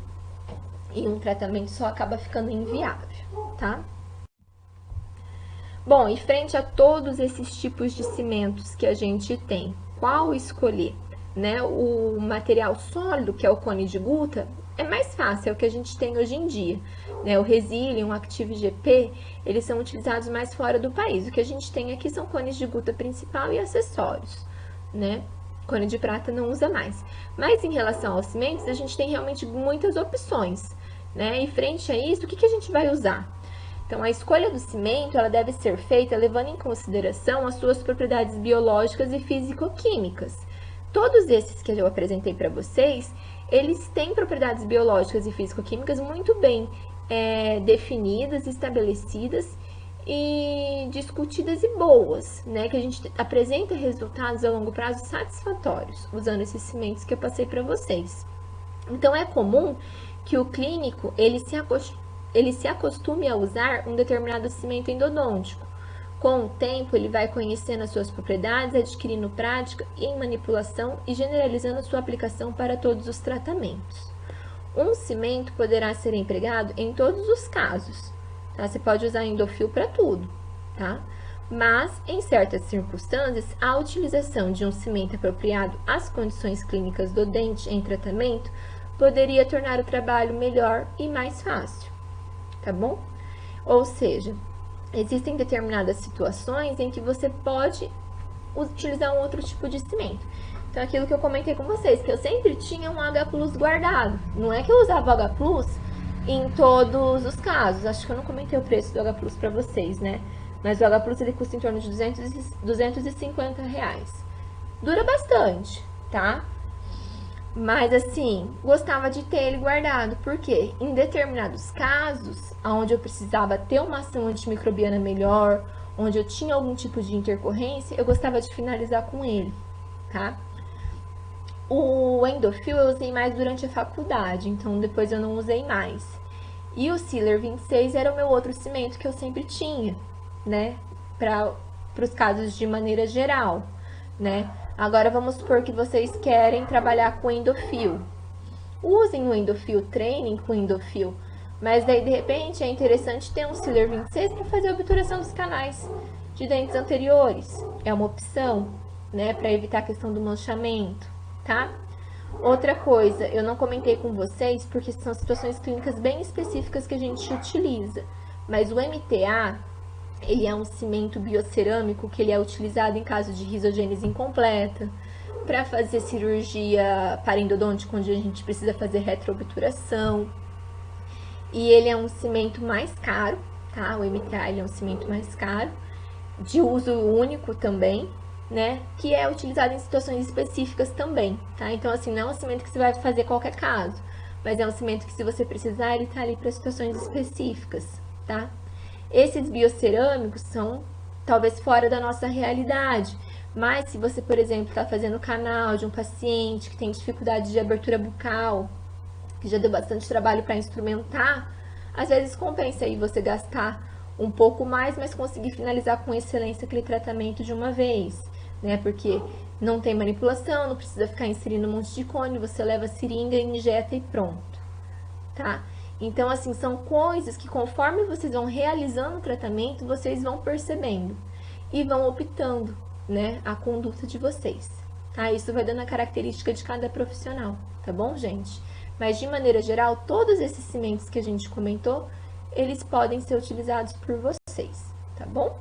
um tratamento só, acaba ficando inviável, tá? Bom, e frente a todos esses tipos de cimentos que a gente tem, qual escolher? Né? O material sólido, que é o cone de guta, é mais fácil, é o que a gente tem hoje em dia. Né? O Resilium, o Active GP, eles são utilizados mais fora do país. O que a gente tem aqui são cones de guta principal e acessórios, né? Cone de prata não usa mais. Mas em relação aos cimentos, a gente tem realmente muitas opções, né? E frente a isso, o que a gente vai usar? Então, a escolha do cimento, ela deve ser feita levando em consideração as suas propriedades biológicas e físico-químicas. Todos esses que eu apresentei para vocês, eles têm propriedades biológicas e físico-químicas muito bem definidas, estabelecidas e discutidas e boas, né? Que a gente apresenta resultados a longo prazo satisfatórios, usando esses cimentos que eu passei para vocês. Então, é comum que o clínico, ele se acostume a usar um determinado cimento endodôntico. Com o tempo, ele vai conhecendo as suas propriedades, adquirindo prática em manipulação e generalizando sua aplicação para todos os tratamentos. Um cimento poderá ser empregado em todos os casos, tá? Você pode usar endofil para tudo, tá? Mas, em certas circunstâncias, a utilização de um cimento apropriado às condições clínicas do dente em tratamento poderia tornar o trabalho melhor e mais fácil, tá bom? Ou seja, existem determinadas situações em que você pode utilizar um outro tipo de cimento. Então, aquilo que eu comentei com vocês, que eu sempre tinha um H+ guardado. Não é que eu usava o H+ em todos os casos. Acho que eu não comentei o preço do H+ para vocês, né? Mas o H+ ele custa em torno de R$250. Dura bastante, tá? Mas assim, gostava de ter ele guardado, porque em determinados casos, onde eu precisava ter uma ação antimicrobiana melhor, onde eu tinha algum tipo de intercorrência, eu gostava de finalizar com ele, tá? O Endofil eu usei mais durante a faculdade, então depois eu não usei mais. E o Sealer 26 era o meu outro cimento que eu sempre tinha, né? Para os casos de maneira geral, né? Agora vamos supor que vocês querem trabalhar com endofil. Usem o endofil, treinem com endofil. Mas daí, de repente, é interessante ter um Sealer 26 para fazer a obturação dos canais de dentes anteriores. É uma opção, né? Para evitar a questão do manchamento, tá? Outra coisa, eu não comentei com vocês porque são situações clínicas bem específicas que a gente utiliza. Mas o MTA, ele é um cimento biocerâmico que ele é utilizado em caso de risogênese incompleta, para fazer cirurgia parendodôntica, onde a gente precisa fazer retroobturação. E ele é um cimento mais caro, tá? O MTA ele é um cimento mais caro, de uso único também, né? Que é utilizado em situações específicas também, tá? Então, assim, não é um cimento que você vai fazer qualquer caso, mas é um cimento que, se você precisar, ele tá ali para situações específicas, tá? Esses biocerâmicos são talvez fora da nossa realidade, mas se você, por exemplo, está fazendo o canal de um paciente que tem dificuldade de abertura bucal, que já deu bastante trabalho para instrumentar, às vezes compensa aí você gastar um pouco mais, mas conseguir finalizar com excelência aquele tratamento de uma vez, né? Porque não tem manipulação, não precisa ficar inserindo um monte de cone, você leva a seringa, injeta e pronto, tá? Então, assim, são coisas que conforme vocês vão realizando o tratamento, vocês vão percebendo e vão optando, né, a conduta de vocês, tá? Isso vai dando a característica de cada profissional, tá bom, gente? Mas, de maneira geral, todos esses cimentos que a gente comentou, eles podem ser utilizados por vocês, tá bom?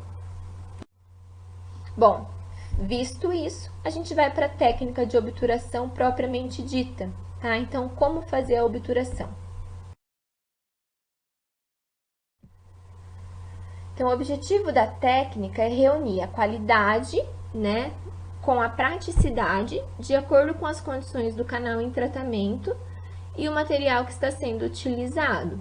Bom, visto isso, a gente vai para a técnica de obturação propriamente dita, tá? Então, como fazer a obturação? Então, o objetivo da técnica é reunir a qualidade, né, com a praticidade, de acordo com as condições do canal em tratamento e o material que está sendo utilizado.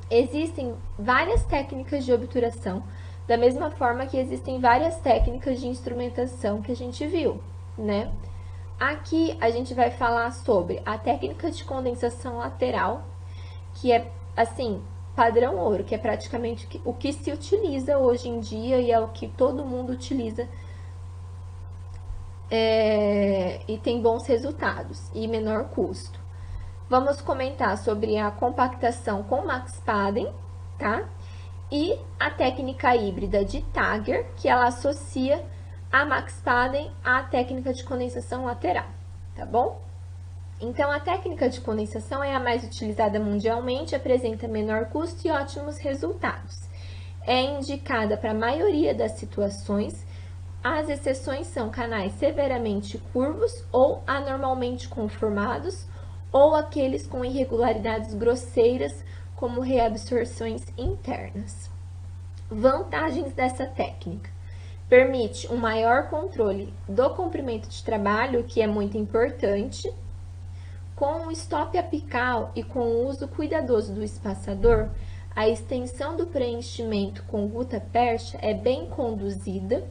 Existem várias técnicas de obturação, da mesma forma que existem várias técnicas de instrumentação que a gente viu, né? Aqui a gente vai falar sobre a técnica de condensação lateral, que é, assim, padrão ouro, que é praticamente o que se utiliza hoje em dia e é o que todo mundo utiliza e tem bons resultados e menor custo. Vamos comentar sobre a compactação com Max Padden, tá? E a técnica híbrida de Tagger, que ela associa a Max Padden à técnica de condensação lateral, tá bom? Então, a técnica de condensação é a mais utilizada mundialmente, apresenta menor custo e ótimos resultados. É indicada para a maioria das situações. As exceções são canais severamente curvos ou anormalmente conformados, ou aqueles com irregularidades grosseiras, como reabsorções internas. Vantagens dessa técnica: permite um maior controle do comprimento de trabalho, que é muito importante. Com o stop apical e com o uso cuidadoso do espaçador, a extensão do preenchimento com gutta percha é bem conduzida,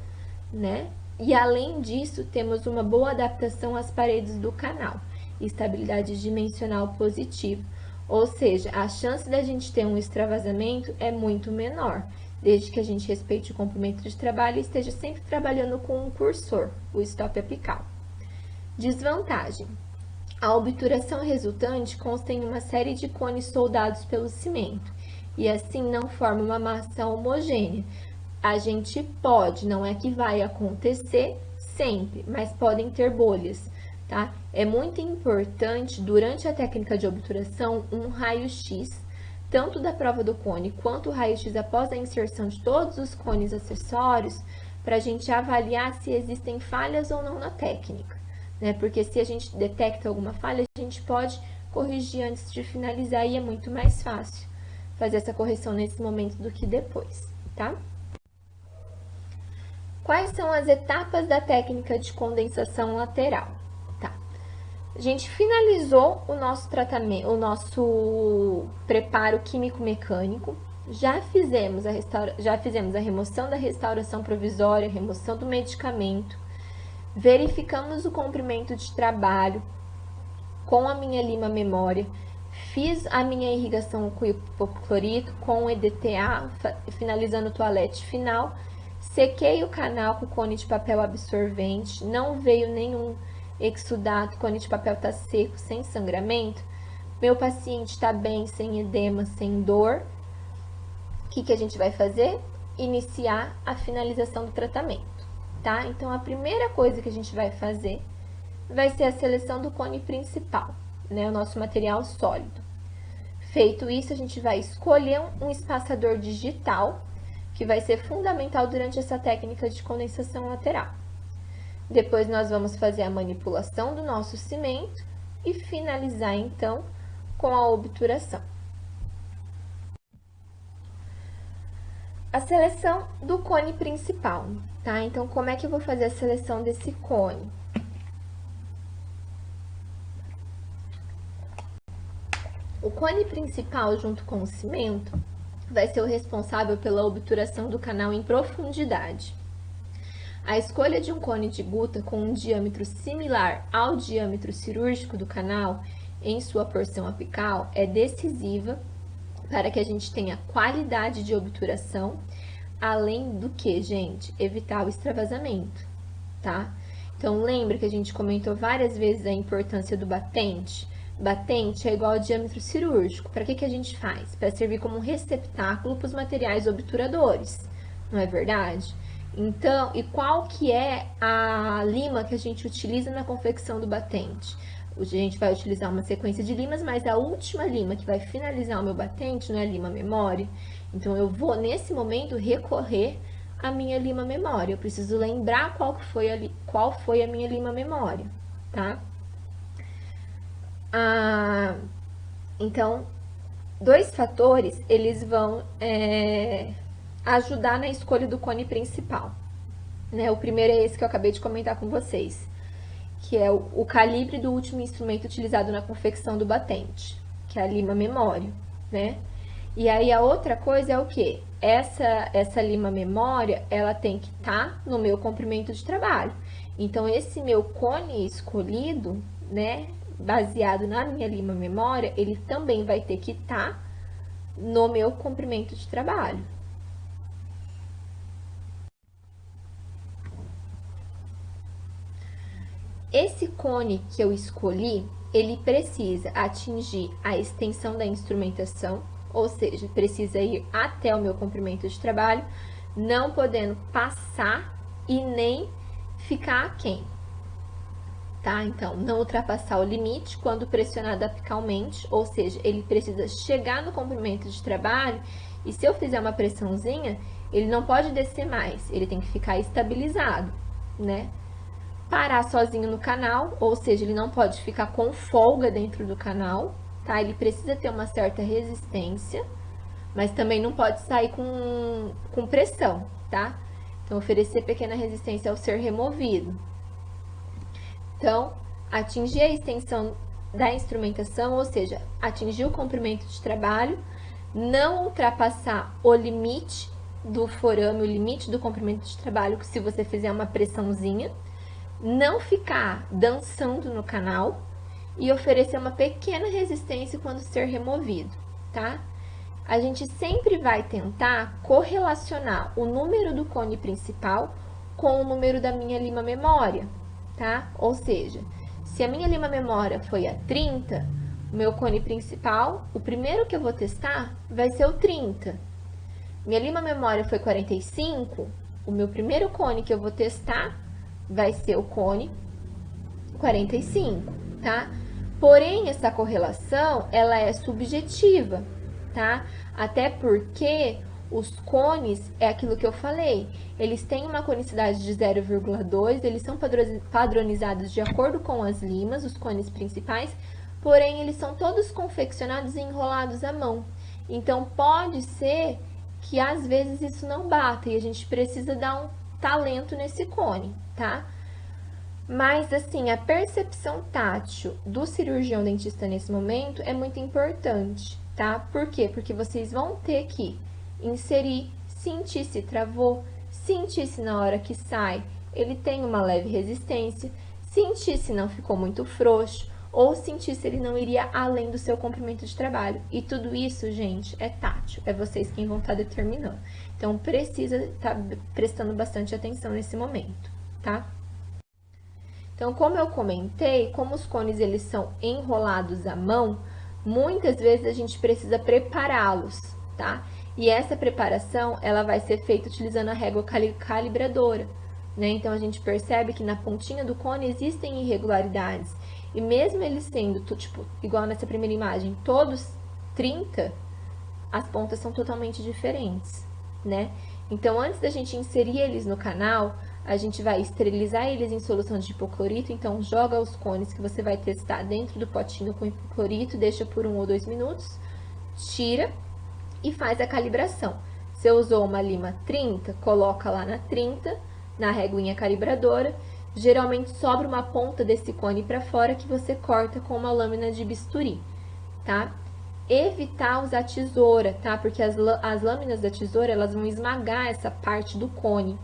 né? E além disso, temos uma boa adaptação às paredes do canal, estabilidade dimensional positiva, ou seja, a chance da gente ter um extravasamento é muito menor, desde que a gente respeite o comprimento de trabalho e esteja sempre trabalhando com um cursor, o stop apical. Desvantagem: a obturação resultante consta em uma série de cones soldados pelo cimento, e assim não forma uma massa homogênea. A gente pode, não é que vai acontecer sempre, mas podem ter bolhas, tá? É muito importante, durante a técnica de obturação, um raio-x, tanto da prova do cone, quanto o raio-x após a inserção de todos os cones acessórios, para a gente avaliar se existem falhas ou não na técnica, né? Porque se a gente detecta alguma falha, a gente pode corrigir antes de finalizar e é muito mais fácil fazer essa correção nesse momento do que depois, tá? Quais são as etapas da técnica de condensação lateral? Tá. A gente finalizou o nosso tratamento, o nosso preparo químico-mecânico, já fizemos a remoção da restauração provisória, remoção do medicamento, verificamos o comprimento de trabalho com a minha lima memória, fiz a minha irrigação com hipoclorito, com EDTA, finalizando o toalete final, sequei o canal com cone de papel absorvente, não veio nenhum exudato, o cone de papel está seco, sem sangramento, meu paciente está bem, sem edema, sem dor. O que a gente vai fazer? Iniciar a finalização do tratamento, tá? Então, a primeira coisa que a gente vai fazer vai ser a seleção do cone principal, né? O nosso material sólido. Feito isso, a gente vai escolher um espaçador digital, que vai ser fundamental durante essa técnica de condensação lateral. Depois, nós vamos fazer a manipulação do nosso cimento e finalizar, então, com a obturação. A seleção do cone principal, tá? Então, como é que eu vou fazer a seleção desse cone? O cone principal, junto com o cimento, vai ser o responsável pela obturação do canal em profundidade. A escolha de um cone de guta com um diâmetro similar ao diâmetro cirúrgico do canal em sua porção apical é decisiva para que a gente tenha qualidade de obturação, além do que, gente, evitar o extravasamento, tá? Então, lembra que a gente comentou várias vezes a importância do batente? Batente é igual ao diâmetro cirúrgico. Para que a gente faz? Para servir como um receptáculo para os materiais obturadores, não é verdade? Então, e qual que é a lima que a gente utiliza na confecção do batente? A gente vai utilizar uma sequência de limas, mas a última lima que vai finalizar o meu batente não é a lima memória. Então, eu vou, nesse momento, recorrer à minha lima memória. Eu preciso lembrar qual foi a minha lima memória, tá? Então, dois fatores, eles vão ajudar na escolha do cone principal, né? O primeiro é esse que eu acabei de comentar com vocês, que é o calibre do último instrumento utilizado na confecção do batente, que é a lima memória, né? E aí, a outra coisa é o quê? Essa lima memória, ela tem que estar no meu comprimento de trabalho. Então, esse meu cone escolhido, né, baseado na minha lima memória, ele também vai ter que estar no meu comprimento de trabalho. Esse cone que eu escolhi, ele precisa atingir a extensão da instrumentação, ou seja, precisa ir até o meu comprimento de trabalho, não podendo passar e nem ficar aquém, tá? Então, não ultrapassar o limite quando pressionado apicalmente, ou seja, ele precisa chegar no comprimento de trabalho e se eu fizer uma pressãozinha, ele não pode descer mais, ele tem que ficar estabilizado, né? Parar sozinho no canal, ou seja, ele não pode ficar com folga dentro do canal, tá? Ele precisa ter uma certa resistência, mas também não pode sair com pressão, tá? Então, oferecer pequena resistência ao ser removido. Então, atingir a extensão da instrumentação, ou seja, atingir o comprimento de trabalho, não ultrapassar o limite do forame, o limite do comprimento de trabalho, que se você fizer uma pressãozinha, não ficar dançando no canal e oferecer uma pequena resistência quando ser removido, tá? A gente sempre vai tentar correlacionar o número do cone principal com o número da minha lima memória, tá? Ou seja, se a minha lima memória foi a 30, o meu cone principal, o primeiro que eu vou testar vai ser o 30. Minha lima memória foi 45, o meu primeiro cone que eu vou testar vai ser o cone 45, tá? Porém, essa correlação, ela é subjetiva, tá? Até porque os cones, é aquilo que eu falei, eles têm uma conicidade de 0,2, eles são padronizados de acordo com as limas, os cones principais, porém, eles são todos confeccionados e enrolados à mão. Então, pode ser que às vezes isso não bata e a gente precisa dar um talento nesse cone, tá? Mas, assim, a percepção tátil do cirurgião dentista nesse momento é muito importante, tá? Por quê? Porque vocês vão ter que inserir, sentir se travou, sentir se na hora que sai ele tem uma leve resistência, sentir se não ficou muito frouxo, ou sentir se ele não iria além do seu comprimento de trabalho. E tudo isso, gente, é tátil, é vocês quem vão estar determinando. Então, precisa estar prestando bastante atenção nesse momento, tá? Então, como eu comentei, como os cones eles são enrolados à mão, muitas vezes a gente precisa prepará-los, tá? E essa preparação, ela vai ser feita utilizando a régua calibradora, né? Então, a gente percebe que na pontinha do cone existem irregularidades. E mesmo eles sendo, tipo, igual nessa primeira imagem, todos 30, as pontas são totalmente diferentes, né? Então, antes da gente inserir eles no canal, a gente vai esterilizar eles em solução de hipoclorito. Então, joga os cones que você vai testar dentro do potinho com hipoclorito, deixa por 1 ou 2 minutos, tira e faz a calibração. Se eu usou uma lima 30, coloca lá na 30, na reguinha calibradora. Geralmente sobra uma ponta desse cone para fora que você corta com uma lâmina de bisturi, tá? Evitar usar tesoura, tá? Porque as lâminas da tesoura, elas vão esmagar essa parte do cone.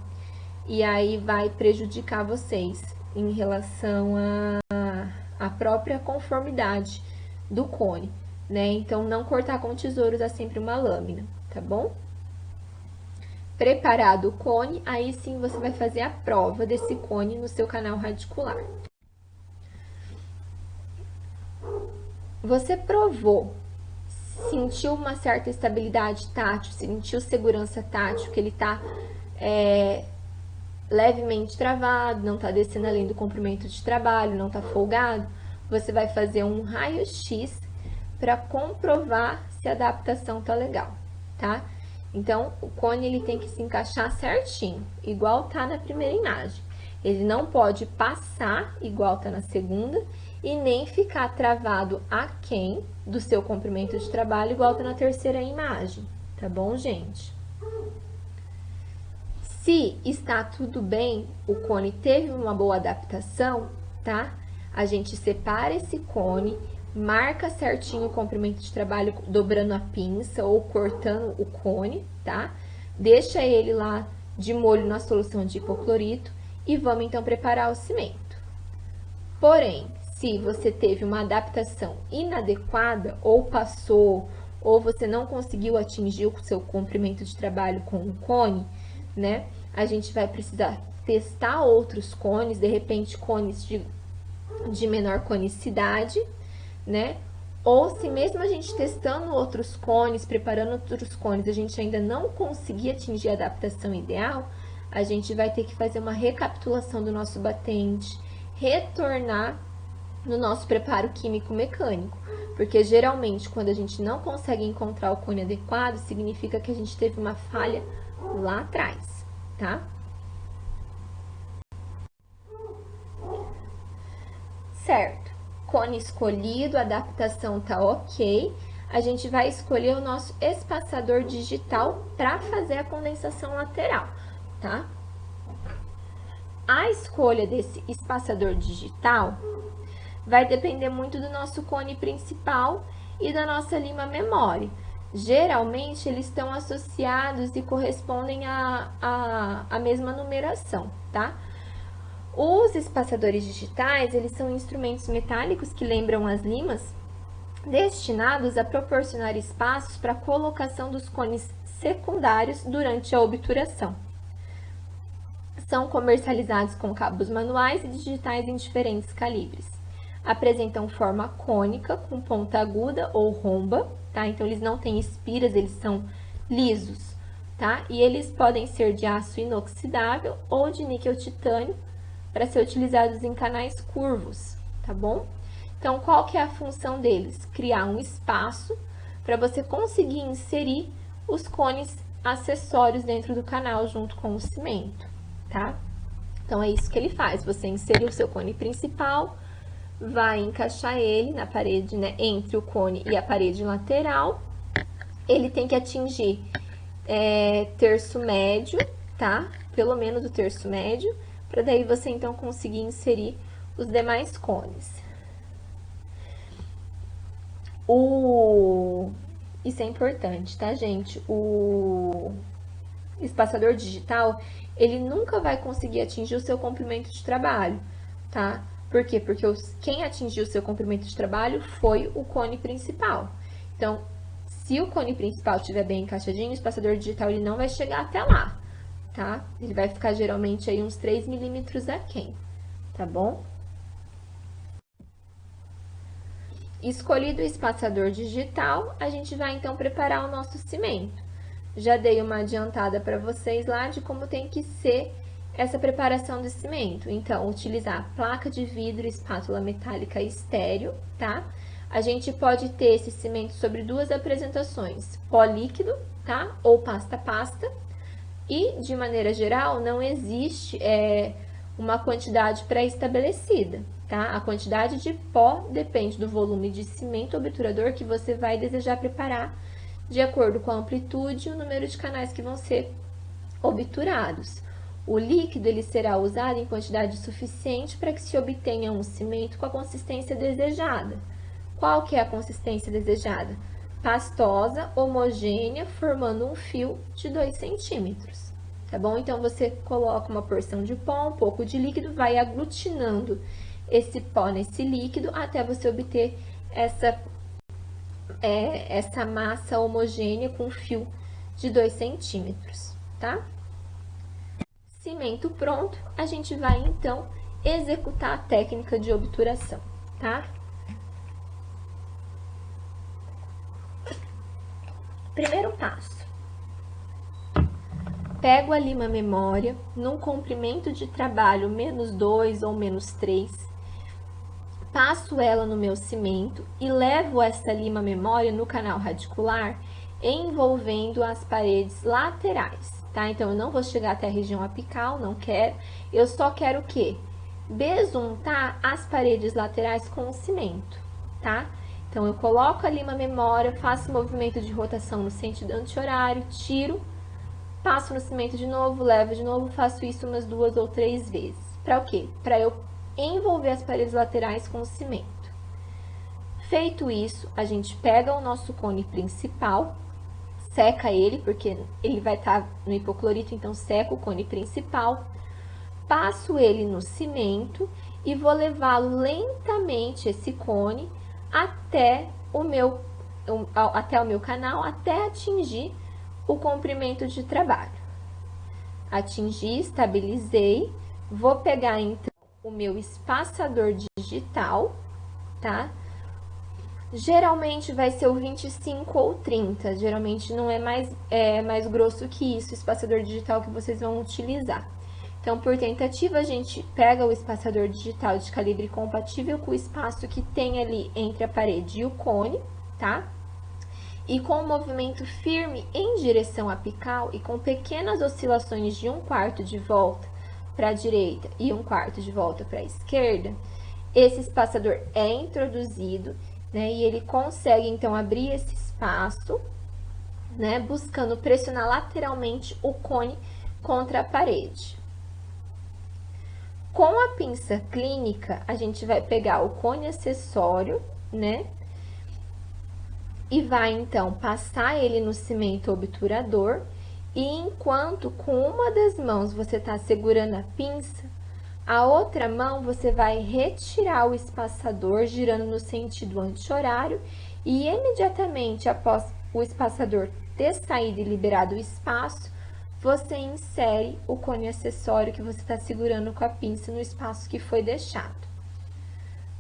E aí vai prejudicar vocês em relação à própria conformidade do cone, né? Então, não cortar com tesouro, usar sempre uma lâmina, tá bom? Preparado o cone, aí sim você vai fazer a prova desse cone no seu canal radicular. Você provou, sentiu uma certa estabilidade tátil, sentiu segurança tátil, que ele tá levemente travado, não tá descendo além do comprimento de trabalho, não tá folgado, você vai fazer um raio-x para comprovar se a adaptação tá legal, tá? Então, o cone ele tem que se encaixar certinho, igual tá na primeira imagem. Ele não pode passar igual tá na segunda e nem ficar travado aquém do seu comprimento de trabalho igual tá na terceira imagem, tá bom, gente? Se está tudo bem, o cone teve uma boa adaptação, tá? A gente separa esse cone, marca certinho o comprimento de trabalho dobrando a pinça ou cortando o cone, tá? Deixa ele lá de molho na solução de hipoclorito e vamos então preparar o cimento. Porém, se você teve uma adaptação inadequada ou passou ou você não conseguiu atingir o seu comprimento de trabalho com o cone, né? A gente vai precisar testar outros cones, de repente cones de menor conicidade, né? Ou se mesmo a gente testando outros cones, preparando outros cones, a gente ainda não conseguir atingir a adaptação ideal, a gente vai ter que fazer uma recapitulação do nosso batente, retornar no nosso preparo químico-mecânico, porque geralmente quando a gente não consegue encontrar o cone adequado, significa que a gente teve uma falha lá atrás, tá? Certo, cone escolhido, a adaptação tá ok, a gente vai escolher o nosso espaçador digital para fazer a condensação lateral, tá? A escolha desse espaçador digital vai depender muito do nosso cone principal e da nossa lima memória. Geralmente, eles estão associados e correspondem à mesma numeração, tá? Os espaçadores digitais, eles são instrumentos metálicos que lembram as limas, destinados a proporcionar espaços para a colocação dos cones secundários durante a obturação. São comercializados com cabos manuais e digitais em diferentes calibres. Apresentam forma cônica, com ponta aguda ou romba, tá? Então, eles não têm espiras, eles são lisos, tá? E eles podem ser de aço inoxidável ou de níquel titânio, para ser utilizados em canais curvos, tá bom? Então, qual que é a função deles? Criar um espaço para você conseguir inserir os cones acessórios dentro do canal junto com o cimento, tá? Então, é isso que ele faz. Você inseriu o seu cone principal, vai encaixar ele na parede, né, entre o cone e a parede lateral. Ele tem que atingir terço médio, tá? Pelo menos o terço médio, para daí você então conseguir inserir os demais cones. Isso é importante, tá, gente? espaçador digital, ele nunca vai conseguir atingir o seu comprimento de trabalho, tá? Por quê? Porque quem atingiu o seu comprimento de trabalho foi o cone principal. Então, se o cone principal estiver bem encaixadinho, o espaçador digital ele não vai chegar até lá, tá? Ele vai ficar geralmente aí uns 3 milímetros aquém, tá bom? Escolhido o espaçador digital, a gente vai então preparar o nosso cimento. Já dei uma adiantada para vocês lá de como tem que ser essa preparação do cimento. Então, utilizar placa de vidro, espátula metálica estéreo, tá? A gente pode ter esse cimento sobre duas apresentações, pó líquido, tá? Ou pasta-pasta. E, de maneira geral, não existe uma quantidade pré-estabelecida, tá? A quantidade de pó depende do volume de cimento obturador que você vai desejar preparar, de acordo com a amplitude e o número de canais que vão ser obturados. O líquido ele será usado em quantidade suficiente para que se obtenha um cimento com a consistência desejada. Qual que é a consistência desejada? Pastosa, homogênea, formando um fio de 2 centímetros, tá bom? Então, você coloca uma porção de pó, um pouco de líquido, vai aglutinando esse pó nesse líquido até você obter essa massa homogênea com fio de 2 centímetros, tá? Cimento pronto, a gente vai, então, executar a técnica de obturação, tá? Primeiro passo. Pego a lima memória num comprimento de trabalho -2 ou -3, passo ela no meu cimento e levo essa lima memória no canal radicular, envolvendo as paredes laterais, tá? Então, eu não vou chegar até a região apical, não quero. Eu só quero o quê? Besuntar as paredes laterais com o cimento, tá? Então, eu coloco a lima memória, faço o movimento de rotação no sentido anti-horário, tiro, passo no cimento de novo, levo de novo, faço isso umas 2 ou 3 vezes. Para o quê? Para eu envolver as paredes laterais com o cimento. Feito isso, a gente pega o nosso cone principal, seca ele, porque ele vai estar no hipoclorito, então seca o cone principal, passo ele no cimento e vou levá-lo lentamente, esse cone, até o meu canal, até atingir o comprimento de trabalho. Atingi, estabilizei, vou pegar então o meu espaçador digital, tá? Geralmente vai ser o 25 ou 30, geralmente não é mais grosso que isso, o espaçador digital que vocês vão utilizar. Então, por tentativa, a gente pega o espaçador digital de calibre compatível com o espaço que tem ali entre a parede e o cone, tá? E com o movimento firme em direção apical e com pequenas oscilações de 1/4 de volta para a direita e 1/4 de volta para a esquerda, esse espaçador é introduzido, né? E ele consegue, então, abrir esse espaço, né? Buscando pressionar lateralmente o cone contra a parede. Com a pinça clínica, a gente vai pegar o cone acessório, né? E vai, então, passar ele no cimento obturador. E enquanto com uma das mãos você tá segurando a pinça, a outra mão você vai retirar o espaçador, girando no sentido anti-horário. E imediatamente após o espaçador ter saído e liberado o espaço, você insere o cone acessório que você está segurando com a pinça no espaço que foi deixado.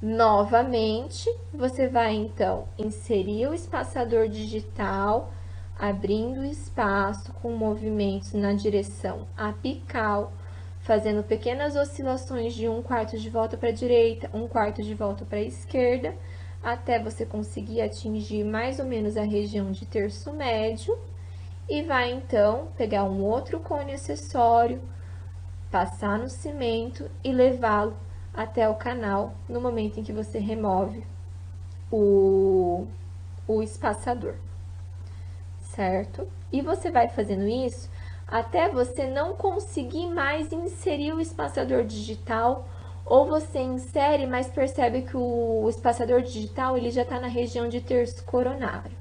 Novamente, você vai, então, inserir o espaçador digital, abrindo o espaço com movimentos na direção apical, fazendo pequenas oscilações de 1/4 de volta para a direita, 1/4 de volta para a esquerda, até você conseguir atingir mais ou menos a região de terço médio. E vai, então, pegar um outro cone acessório, passar no cimento e levá-lo até o canal no momento em que você remove o espaçador, certo? E você vai fazendo isso até você não conseguir mais inserir o espaçador digital, ou você insere, mas percebe que o espaçador digital ele já está na região de terço coronário.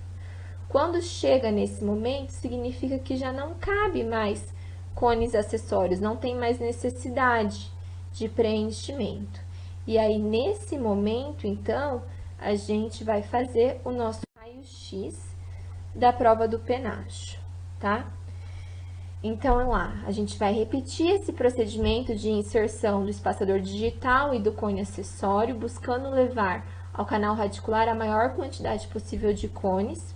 Quando chega nesse momento, significa que já não cabe mais cones acessórios, não tem mais necessidade de preenchimento. E aí, nesse momento, então, a gente vai fazer o nosso raio-x da prova do penacho, tá? Então, lá, a gente vai repetir esse procedimento de inserção do espaçador digital e do cone acessório, buscando levar ao canal radicular a maior quantidade possível de cones.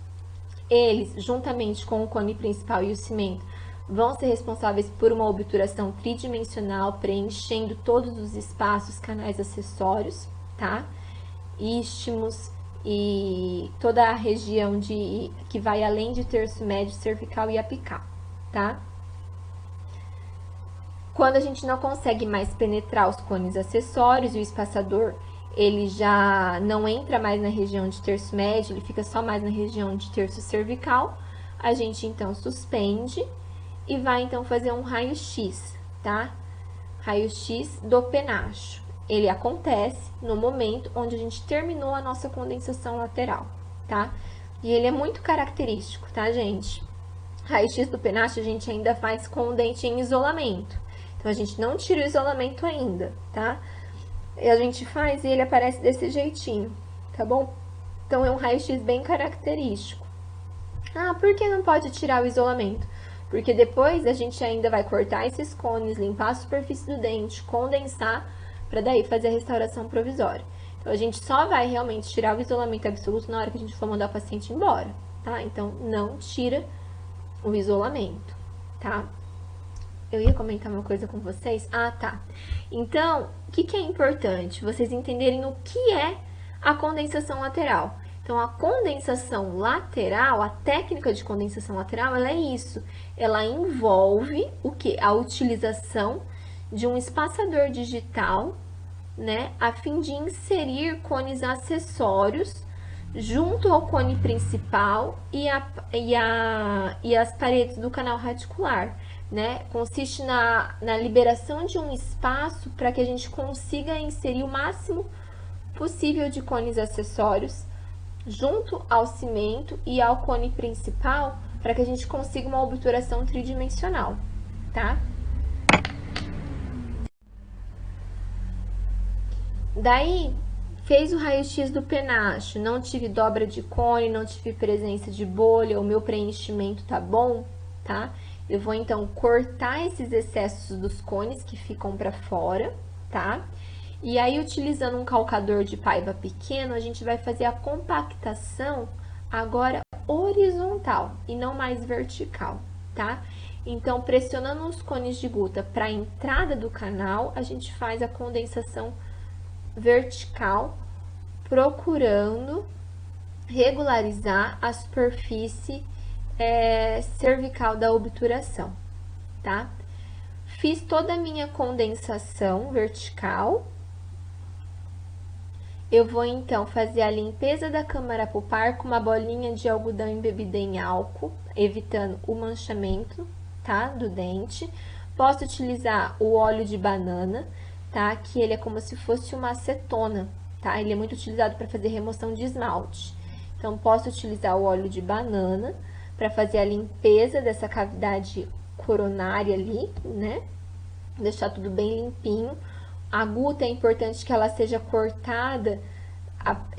Eles, juntamente com o cone principal e o cimento, vão ser responsáveis por uma obturação tridimensional, preenchendo todos os espaços, canais acessórios, tá? Istmos e toda a região que vai além de terço médio, cervical e apical, tá? Quando a gente não consegue mais penetrar os cones acessórios e o espaçador, ele já não entra mais na região de terço médio, ele fica só mais na região de terço cervical, a gente então suspende e vai então fazer um raio-x, tá? Raio-x do penacho. Ele acontece no momento onde a gente terminou a nossa condensação lateral, tá? E ele é muito característico, tá, gente? Raio-x do penacho a gente ainda faz com o dente em isolamento. Então, a gente não tira o isolamento ainda, tá? E a gente faz e ele aparece desse jeitinho, tá bom? Então, é um raio-x bem característico. Ah, por que não pode tirar o isolamento? Porque depois a gente ainda vai cortar esses cones, limpar a superfície do dente, condensar, para daí fazer a restauração provisória. Então, a gente só vai realmente tirar o isolamento absoluto na hora que a gente for mandar o paciente embora, tá? Então, não tira o isolamento, tá? Eu ia comentar uma coisa com vocês. Ah, tá. Então, o que é importante? Vocês entenderem o que é a condensação lateral. Então, a condensação lateral, a técnica de condensação lateral, ela é isso. Ela envolve o que? A utilização de um espaçador digital, né? A fim de inserir cones acessórios junto ao cone principal e as paredes do canal radicular, né? Consiste na liberação de um espaço para que a gente consiga inserir o máximo possível de cones acessórios junto ao cimento e ao cone principal para que a gente consiga uma obturação tridimensional, tá? Daí, fez o raio-x do penacho, não tive dobra de cone, não tive presença de bolha, o meu preenchimento tá bom, tá? Eu vou, então, cortar esses excessos dos cones que ficam pra fora, tá? E aí, utilizando um calcador de paiva pequeno, a gente vai fazer a compactação agora horizontal e não mais vertical, tá? Então, pressionando os cones de guta para a entrada do canal, a gente faz a condensação vertical, procurando regularizar a superfície cervical da obturação, tá? Fiz toda a minha condensação vertical. Eu vou, então, fazer a limpeza da câmara pulpar com uma bolinha de algodão embebida em álcool, evitando o manchamento, tá, do dente. Posso utilizar o óleo de banana, tá, que ele é como se fosse uma acetona, tá? Ele é muito utilizado para fazer remoção de esmalte. Então, posso utilizar o óleo de banana para fazer a limpeza dessa cavidade coronária ali, né? Deixar tudo bem limpinho. A guta é importante que ela seja cortada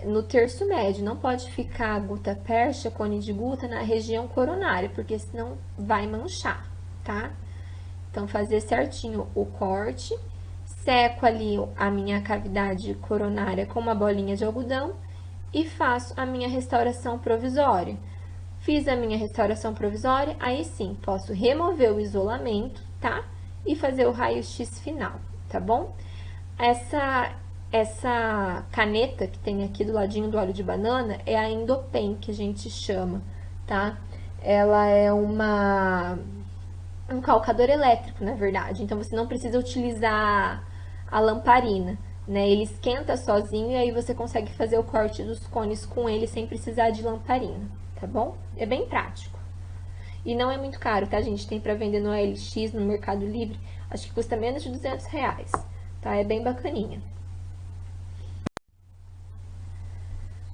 no terço médio, não pode ficar a guta percha, cone de guta, na região coronária, porque senão vai manchar, tá? Então, fazer certinho o corte, seco ali a minha cavidade coronária com uma bolinha de algodão e faço a minha restauração provisória. Fiz a minha restauração provisória, aí sim, posso remover o isolamento, tá? E fazer o raio-x final, tá bom? Essa caneta que tem aqui do ladinho do óleo de banana é a Endopen, que a gente chama, tá? Ela é um calcador elétrico, na verdade. Então, você não precisa utilizar a lamparina, né? Ele esquenta sozinho e aí você consegue fazer o corte dos cones com ele sem precisar de lamparina, tá bom? É bem prático. E não é muito caro, tá, gente? Tem pra vender no OLX, no Mercado Livre. Acho que custa menos de R$200, tá? É bem bacaninha.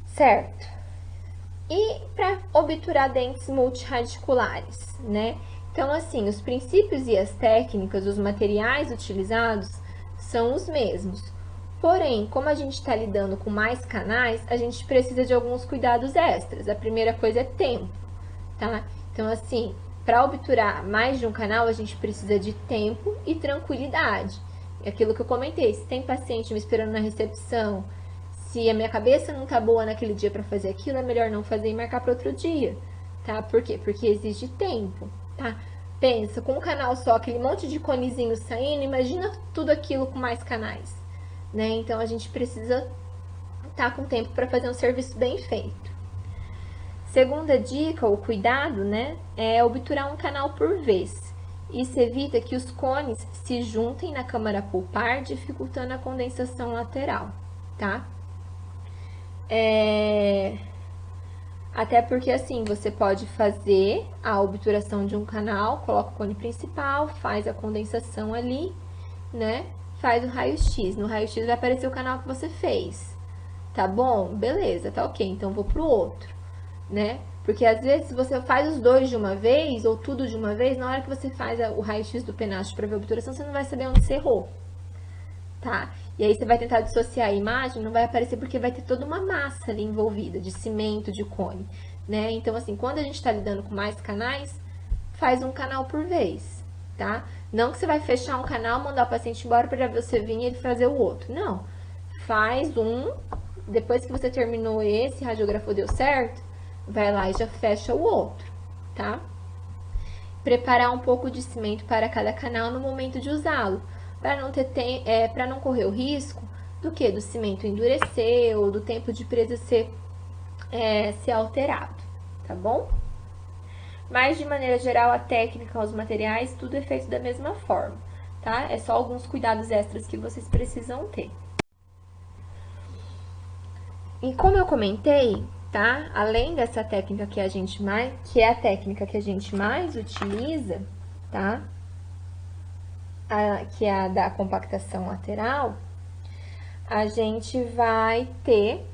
Certo. E para obturar dentes multirradiculares, né? Então, assim, os princípios e as técnicas, os materiais utilizados são os mesmos. Porém, como a gente está lidando com mais canais, a gente precisa de alguns cuidados extras. A primeira coisa é tempo, tá? Então, assim, para obturar mais de um canal, a gente precisa de tempo e tranquilidade. É aquilo que eu comentei, se tem paciente me esperando na recepção, se a minha cabeça não tá boa naquele dia para fazer aquilo, é melhor não fazer e marcar para outro dia, tá? Por quê? Porque exige tempo, tá? Pensa, com um canal só, aquele monte de conezinho saindo, imagina tudo aquilo com mais canais, né? Então, a gente precisa estar com tempo para fazer um serviço bem feito. Segunda dica, ou cuidado, né, é obturar um canal por vez. Isso evita que os cones se juntem na câmara pulpar, dificultando a condensação lateral, tá? Até porque, assim, você pode fazer a obturação de um canal, coloca o cone principal, faz a condensação ali, né? Faz o raio-x. No raio-x vai aparecer o canal que você fez. Tá bom? Beleza, tá ok. Então, vou pro outro, né? Porque, às vezes, se você faz os dois de uma vez, ou tudo de uma vez, na hora que você faz o raio-x do penacho para ver a obturação, você não vai saber onde você errou, tá? E aí você vai tentar dissociar a imagem, não vai aparecer porque vai ter toda uma massa ali envolvida, de cimento, de cone, né? Então, assim, quando a gente tá lidando com mais canais, faz um canal por vez, tá? Não que você vai fechar um canal, mandar o paciente embora para você vir e ele fazer o outro. Não. Faz um, depois que você terminou esse, radiografou, deu certo, vai lá e já fecha o outro, tá? Preparar um pouco de cimento para cada canal no momento de usá-lo, para não correr o risco do que? Do cimento endurecer ou do tempo de presa ser alterado, tá bom? Mas, de maneira geral, a técnica, os materiais, tudo é feito da mesma forma, tá? É só alguns cuidados extras que vocês precisam ter. E como eu comentei, tá? Além dessa técnica que é a técnica que a gente mais utiliza, tá? Que é a da compactação lateral, a gente vai ter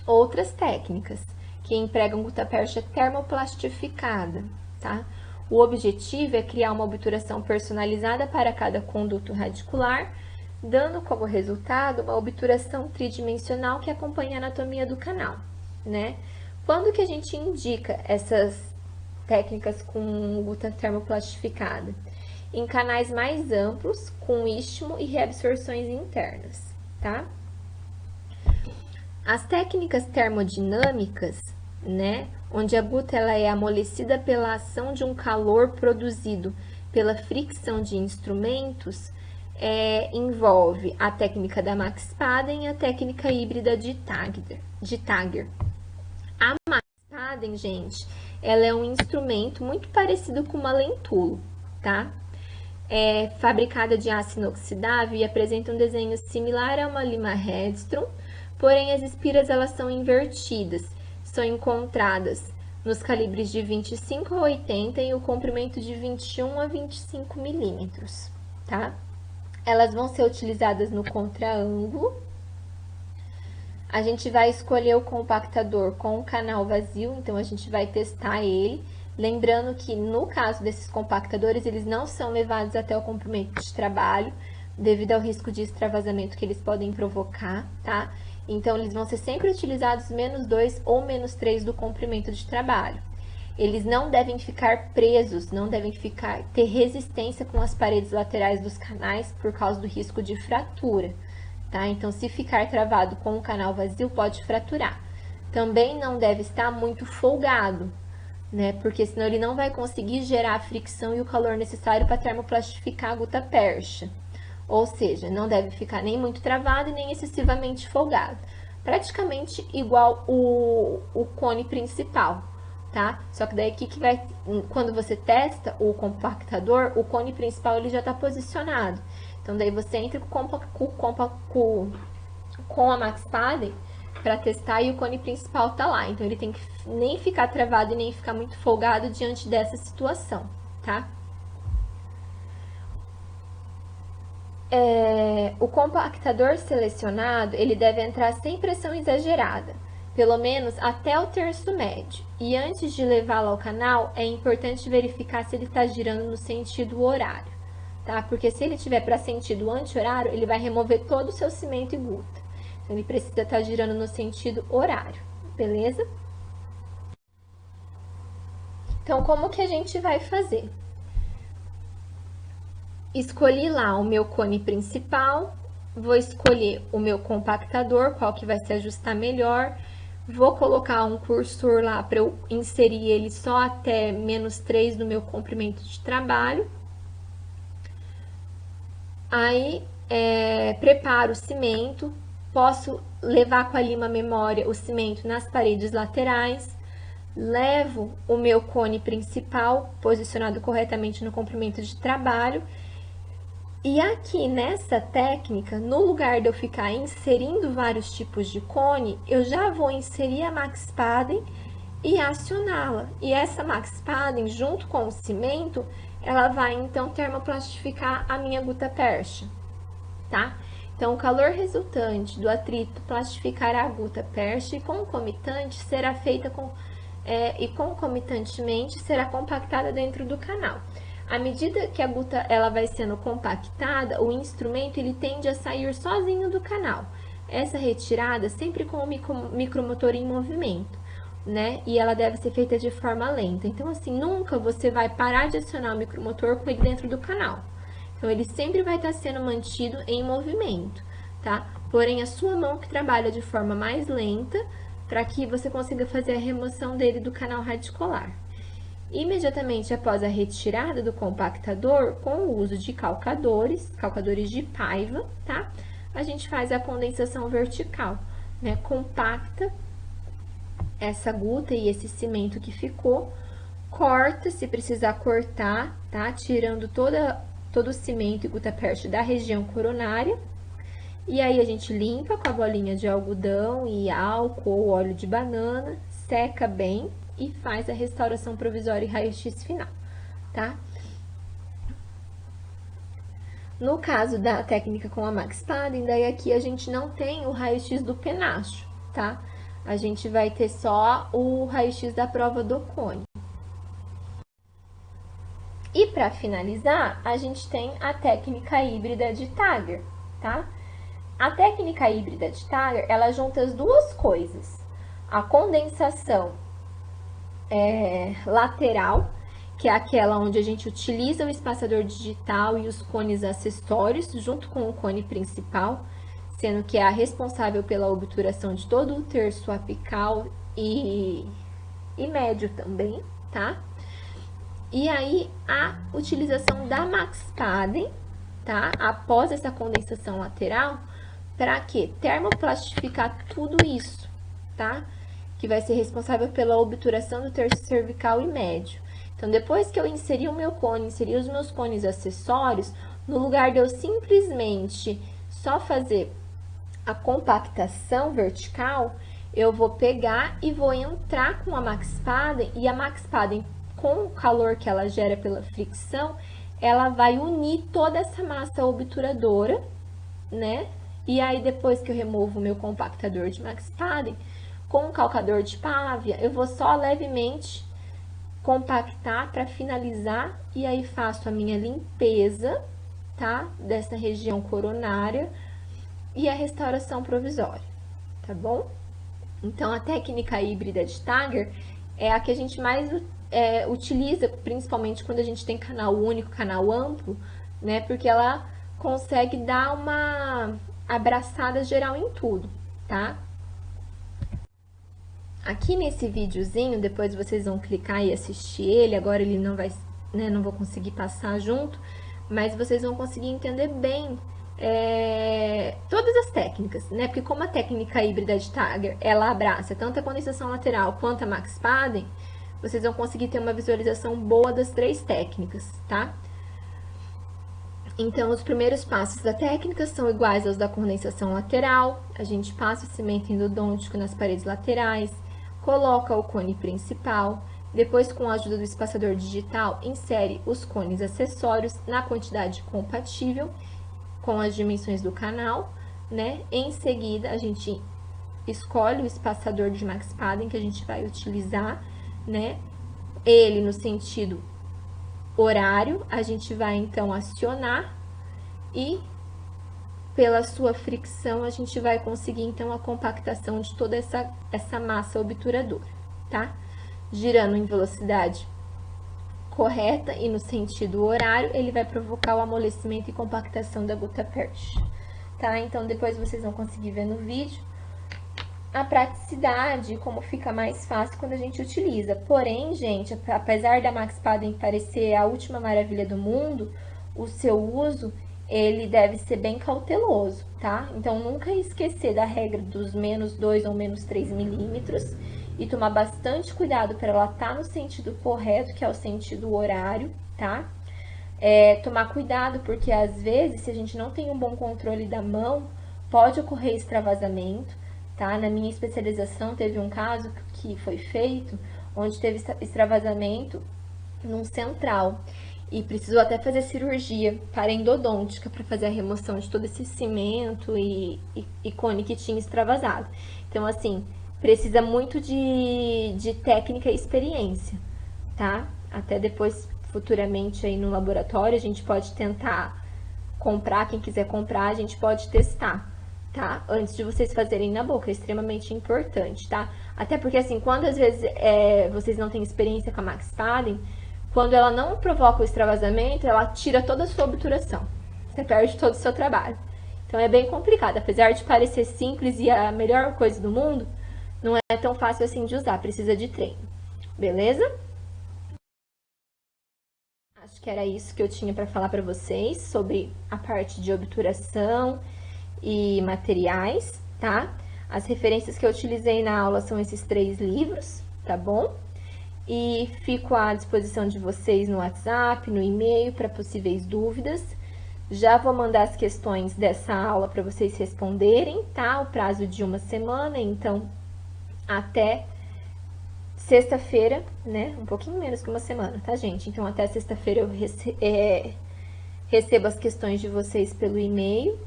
outras técnicas que empregam gutapercha termoplastificada, tá? O objetivo é criar uma obturação personalizada para cada conduto radicular, dando como resultado uma obturação tridimensional que acompanha a anatomia do canal, né? Quando que a gente indica essas técnicas com guta termoplastificada? Em canais mais amplos, com istmo e reabsorções internas, tá? As técnicas termodinâmicas, né, onde a guta ela é amolecida pela ação de um calor produzido pela fricção de instrumentos, envolve a técnica da Max-Spaden e a técnica híbrida de Tagger. A Max-Spaden, gente, ela é um instrumento muito parecido com uma lentulo, tá? É fabricada de aço inoxidável e apresenta um desenho similar a uma lima Redstone, porém as espiras elas são invertidas, são encontradas nos calibres de 25 a 80 e o comprimento de 21 a 25 milímetros, tá? Elas vão ser utilizadas no contraângulo. A gente vai escolher o compactador com o canal vazio, então a gente vai testar ele. Lembrando que no caso desses compactadores, eles não são levados até o comprimento de trabalho, devido ao risco de extravasamento que eles podem provocar, tá? Então, eles vão ser sempre utilizados menos 2 ou menos 3 do comprimento de trabalho. Eles não devem ficar presos, não devem ter resistência com as paredes laterais dos canais por causa do risco de fratura, tá? Então, se ficar travado com o canal vazio, pode fraturar. Também não deve estar muito folgado, né? Porque senão ele não vai conseguir gerar a fricção e o calor necessário para termoplastificar a gutapercha. Ou seja, não deve ficar nem muito travado e nem excessivamente folgado. Praticamente igual o cone principal, tá? Só que daí que vai, quando você testa o compactador, o cone principal ele já está posicionado. Então daí você entra com a Max-Spaden para testar e o cone principal tá lá. Então ele tem que nem ficar travado e nem ficar muito folgado diante dessa situação, tá? O compactador selecionado, ele deve entrar sem pressão exagerada, pelo menos até o terço médio. E antes de levá-lo ao canal, é importante verificar se ele está girando no sentido horário, tá? Porque se ele estiver para sentido anti-horário, ele vai remover todo o seu cimento e guta. Então, ele precisa estar girando no sentido horário, beleza? Então, como que a gente vai fazer? Escolhi lá o meu cone principal, vou escolher o meu compactador, qual que vai se ajustar melhor. Vou colocar um cursor lá para eu inserir ele só até -3 no meu comprimento de trabalho. Aí, preparo o cimento, posso levar com a lima memória o cimento nas paredes laterais, levo o meu cone principal posicionado corretamente no comprimento de trabalho. E aqui nessa técnica, no lugar de eu ficar inserindo vários tipos de cone, eu já vou inserir a Max Padding e acioná-la. E essa Max Padding, junto com o cimento, ela vai então termoplastificar a minha guta percha, tá? Então, o calor resultante do atrito plastificará a guta percha e concomitantemente será compactada dentro do canal. À medida que a guta ela vai sendo compactada, o instrumento ele tende a sair sozinho do canal. Essa retirada sempre com o micromotor em movimento, né? E ela deve ser feita de forma lenta. Então, assim, nunca você vai parar de acionar o micromotor com ele dentro do canal. Então, ele sempre vai estar sendo mantido em movimento, tá? Porém, a sua mão que trabalha de forma mais lenta, para que você consiga fazer a remoção dele do canal radicular. Imediatamente após a retirada do compactador, com o uso de calcadores de Paiva, tá? A gente faz a condensação vertical, né? Compacta essa guta e esse cimento que ficou, corta se precisar cortar, tá? Tirando todo o cimento e guta percha da região coronária. E aí a gente limpa com a bolinha de algodão e álcool ou óleo de banana, seca bem e faz a restauração provisória e raio-x final, tá? No caso da técnica com a Max Padding, daí aqui a gente não tem o raio-x do penacho, tá? A gente vai ter só o raio-x da prova do cone. E para finalizar, a gente tem a técnica híbrida de Tagger, tá? A técnica híbrida de Tagger, ela junta as duas coisas. A condensação lateral, que é aquela onde a gente utiliza o espaçador digital e os cones acessórios, junto com o cone principal, sendo que é a responsável pela obturação de todo o terço apical e médio também, tá? E aí, a utilização da Max Padding, tá? Após essa condensação lateral, para quê? Termoplastificar tudo isso, tá? Que vai ser responsável pela obturação do terço cervical e médio. Então, depois que eu inseri o meu cone, inseri os meus cones acessórios, no lugar de eu simplesmente só fazer a compactação vertical, eu vou pegar e vou entrar com a Max Padding, e a Max Padding, com o calor que ela gera pela fricção, ela vai unir toda essa massa obturadora, né? E aí, depois que eu removo o meu compactador de Max Padding, com o calcador de pávia, eu vou só levemente compactar para finalizar, e aí faço a minha limpeza, tá? Dessa região coronária e a restauração provisória, tá bom? Então, a técnica híbrida de Tagger é a que a gente mais utiliza, principalmente quando a gente tem canal único, canal amplo, né? Porque ela consegue dar uma abraçada geral em tudo, tá? Aqui nesse videozinho, depois vocês vão clicar e assistir ele, agora ele não vai, né, não vou conseguir passar junto, mas vocês vão conseguir entender bem todas as técnicas, né? Porque como a técnica híbrida de Tagger, ela abraça tanto a condensação lateral quanto a Max Padding, vocês vão conseguir ter uma visualização boa das três técnicas, tá? Então, os primeiros passos da técnica são iguais aos da condensação lateral. A gente passa o cimento endodôntico nas paredes laterais, coloca o cone principal, depois, com a ajuda do espaçador digital, insere os cones acessórios na quantidade compatível com as dimensões do canal, né? Em seguida, a gente escolhe o espaçador de Max Padden que a gente vai utilizar, né? Ele no sentido horário, a gente vai então acionar e pela sua fricção a gente vai conseguir então a compactação de toda essa massa obturadora, tá? Girando em velocidade correta e no sentido horário, ele vai provocar o amolecimento e compactação da gutta percha, tá? Então, depois vocês vão conseguir ver no vídeo a praticidade, como fica mais fácil quando a gente utiliza. Porém, gente, apesar da Max Padden parecer a última maravilha do mundo, o seu uso, ele deve ser bem cauteloso, tá? Então, nunca esquecer da regra dos menos 2 ou menos 3 milímetros e tomar bastante cuidado para ela estar no sentido correto, que é o sentido horário, tá? Tomar cuidado, porque às vezes, se a gente não tem um bom controle da mão, pode ocorrer extravasamento, tá? Na minha especialização, teve um caso que foi feito, onde teve extravasamento num central, e precisou até fazer cirurgia paraendodôntica para fazer a remoção de todo esse cimento e cone que tinha extravasado. Então, assim, precisa muito de técnica e experiência, tá? Até depois, futuramente, aí no laboratório, a gente pode tentar comprar, quem quiser comprar, a gente pode testar, tá? Antes de vocês fazerem na boca, é extremamente importante, tá? Até porque, assim, quando às vezes vocês não têm experiência com a Max Padden, quando ela não provoca o extravasamento, ela tira toda a sua obturação. Você perde todo o seu trabalho. Então, é bem complicado. Apesar de parecer simples e a melhor coisa do mundo, não é tão fácil assim de usar, precisa de treino. Beleza? Acho que era isso que eu tinha para falar para vocês sobre a parte de obturação e materiais, tá? As referências que eu utilizei na aula são esses 3 livros, tá bom? E fico à disposição de vocês no WhatsApp, no e-mail, para possíveis dúvidas. Já vou mandar as questões dessa aula para vocês responderem, tá? O prazo de 1 semana, então até sexta-feira, né? Um pouquinho menos que 1 semana, tá, gente? Então, até sexta-feira eu recebo as questões de vocês pelo e-mail,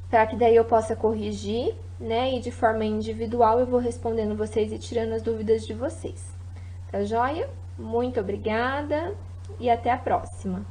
para que daí eu possa corrigir, né? E de forma individual eu vou respondendo vocês e tirando as dúvidas de vocês. Tá joia? Muito obrigada e até a próxima!